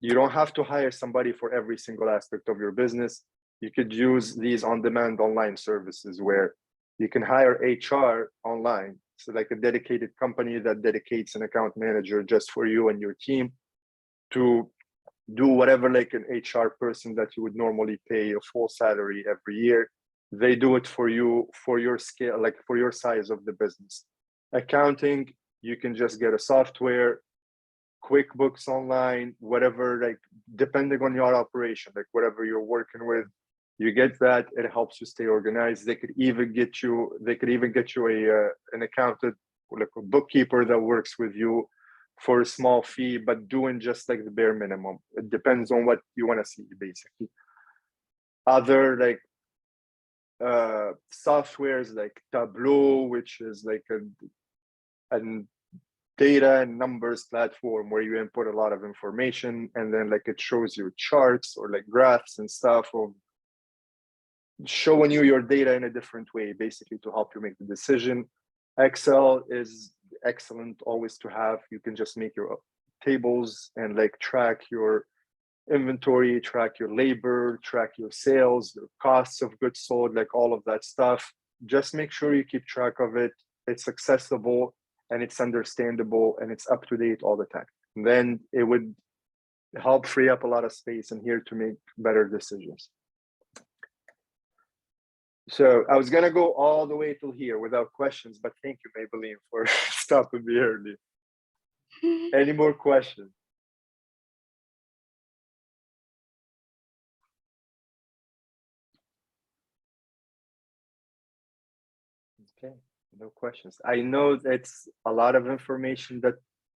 you don't have to hire somebody for every single aspect of your business. You could use these on-demand online services where you can hire HR online. So like a dedicated company that dedicates an account manager just for you and your team to do whatever like an HR person that you would normally pay a full salary every year. They do it for you, for your scale, like for your size of the business. Accounting, you can just get a software, QuickBooks online, whatever, like depending on your operation, like whatever you're working with, you get that. It helps you stay organized. They could even get you an accountant, like a bookkeeper that works with you for a small fee, but doing just like the bare minimum. It depends on what you want to see, basically. Other like softwares like Tableau, which is like a data and numbers platform where you input a lot of information and then like it shows you charts or like graphs and stuff of showing you your data in a different way, basically to help you make the decision. Excel is excellent always to have. You can just make your tables and like track your inventory, track your labor, track your sales, your costs of goods sold, like all of that stuff. Just make sure you keep track of it. It's accessible and it's understandable and it's up to date all the time. And then it would help free up a lot of space in here to make better decisions. So I was gonna go all the way till here without questions, but thank you, Maybelline, for stopping me early. Any more questions? Okay, no questions. I know it's a lot of information that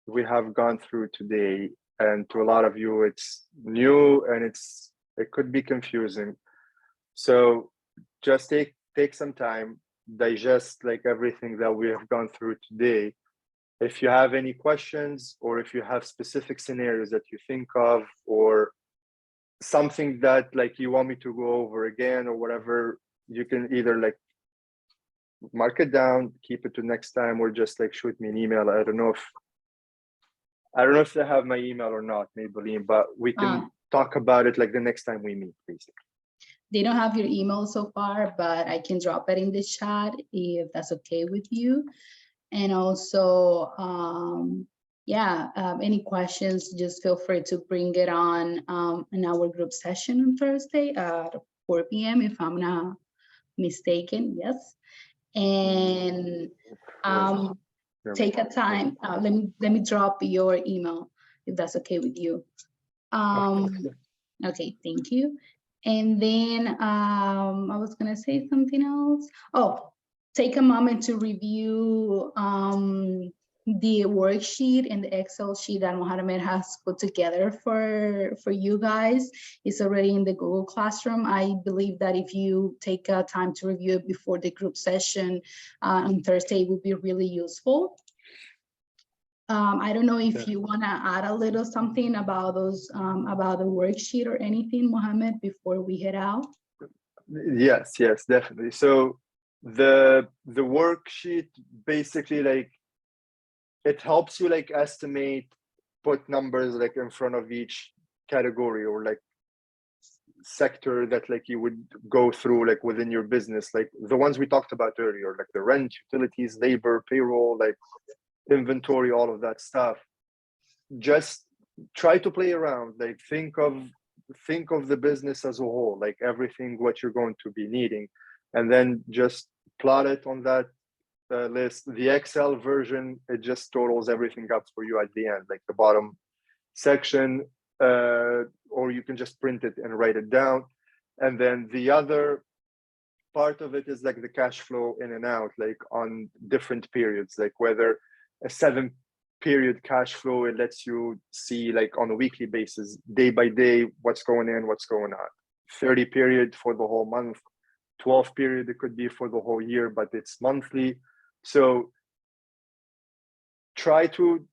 we have gone through today, and to a lot of you, it's new and it could be confusing. So just take some time, digest like everything that we have gone through today. If you have any questions or if you have specific scenarios that you think of or something that like you want me to go over again or whatever, you can either like mark it down, keep it to next time, or just like shoot me an email. I don't know if they have my email or not, Maybelline, but we can talk about it like the next time we meet, basically. They don't have your email so far, but I can drop it in the chat if that's okay with you. And also, any questions, just feel free to bring it on in our group session on Thursday at 4 p.m. if I'm not mistaken, yes. And take a time, let me drop your email if that's okay with you. Okay, thank you. And then I was gonna say something else. Oh, take a moment to review the worksheet and the Excel sheet that Mohamed has put together for you guys. It's already in the Google Classroom. I believe that if you take time to review it before the group session on Thursday, it would be really useful. I don't know if you want to add a little something about those, about the worksheet or anything, Mohamed, before we head out. Yes, definitely. So the worksheet basically like it helps you like estimate, put numbers like in front of each category or like sector that like you would go through like within your business, like the ones we talked about earlier, like the rent, utilities, labor, payroll, like inventory, all of that stuff. Just try to play around, like think of the business as a whole, like everything what you're going to be needing, and then just plot it on that list. The Excel version, it just totals everything up for you at the end, like the bottom section, or you can just print it and write it down. And then the other part of it is like the cash flow in and out, like on different periods, like whether a 7-period cash flow, it lets you see like on a weekly basis, day by day, what's going in, what's going out. 30 period for the whole month, 12 period, it could be for the whole year, but it's monthly. So try to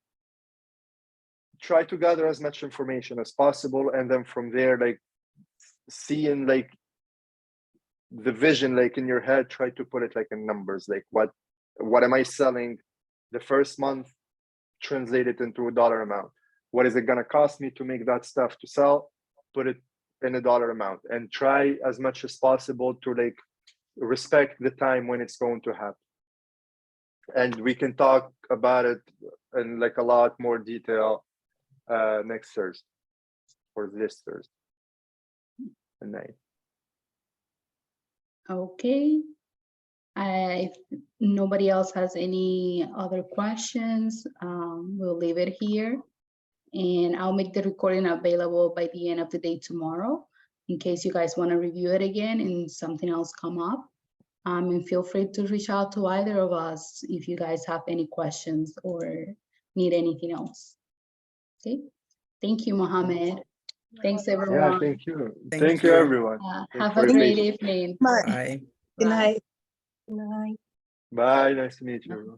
gather as much information as possible, and then from there, like seeing like the vision like in your head, try to put it like in numbers, like what am I selling the first month, translate it into a dollar amount. What is it going to cost me to make that stuff to sell? Put it in a dollar amount, and try as much as possible to like respect the time when it's going to happen. And we can talk about it in like a lot more detail next Thursday, or this Thursday at night. Okay. If nobody else has any other questions, we'll leave it here. And I'll make the recording available by the end of the day tomorrow, in case you guys want to review it again and something else come up. And feel free to reach out to either of us if you guys have any questions or need anything else. Okay. Thank you, Mohamed. Thanks, everyone. Yeah, thank you. Thank Thank you, you. everyone. Have for a your great patience. evening. Bye. Good Bye. night. Good night. Bye. Nice to meet you.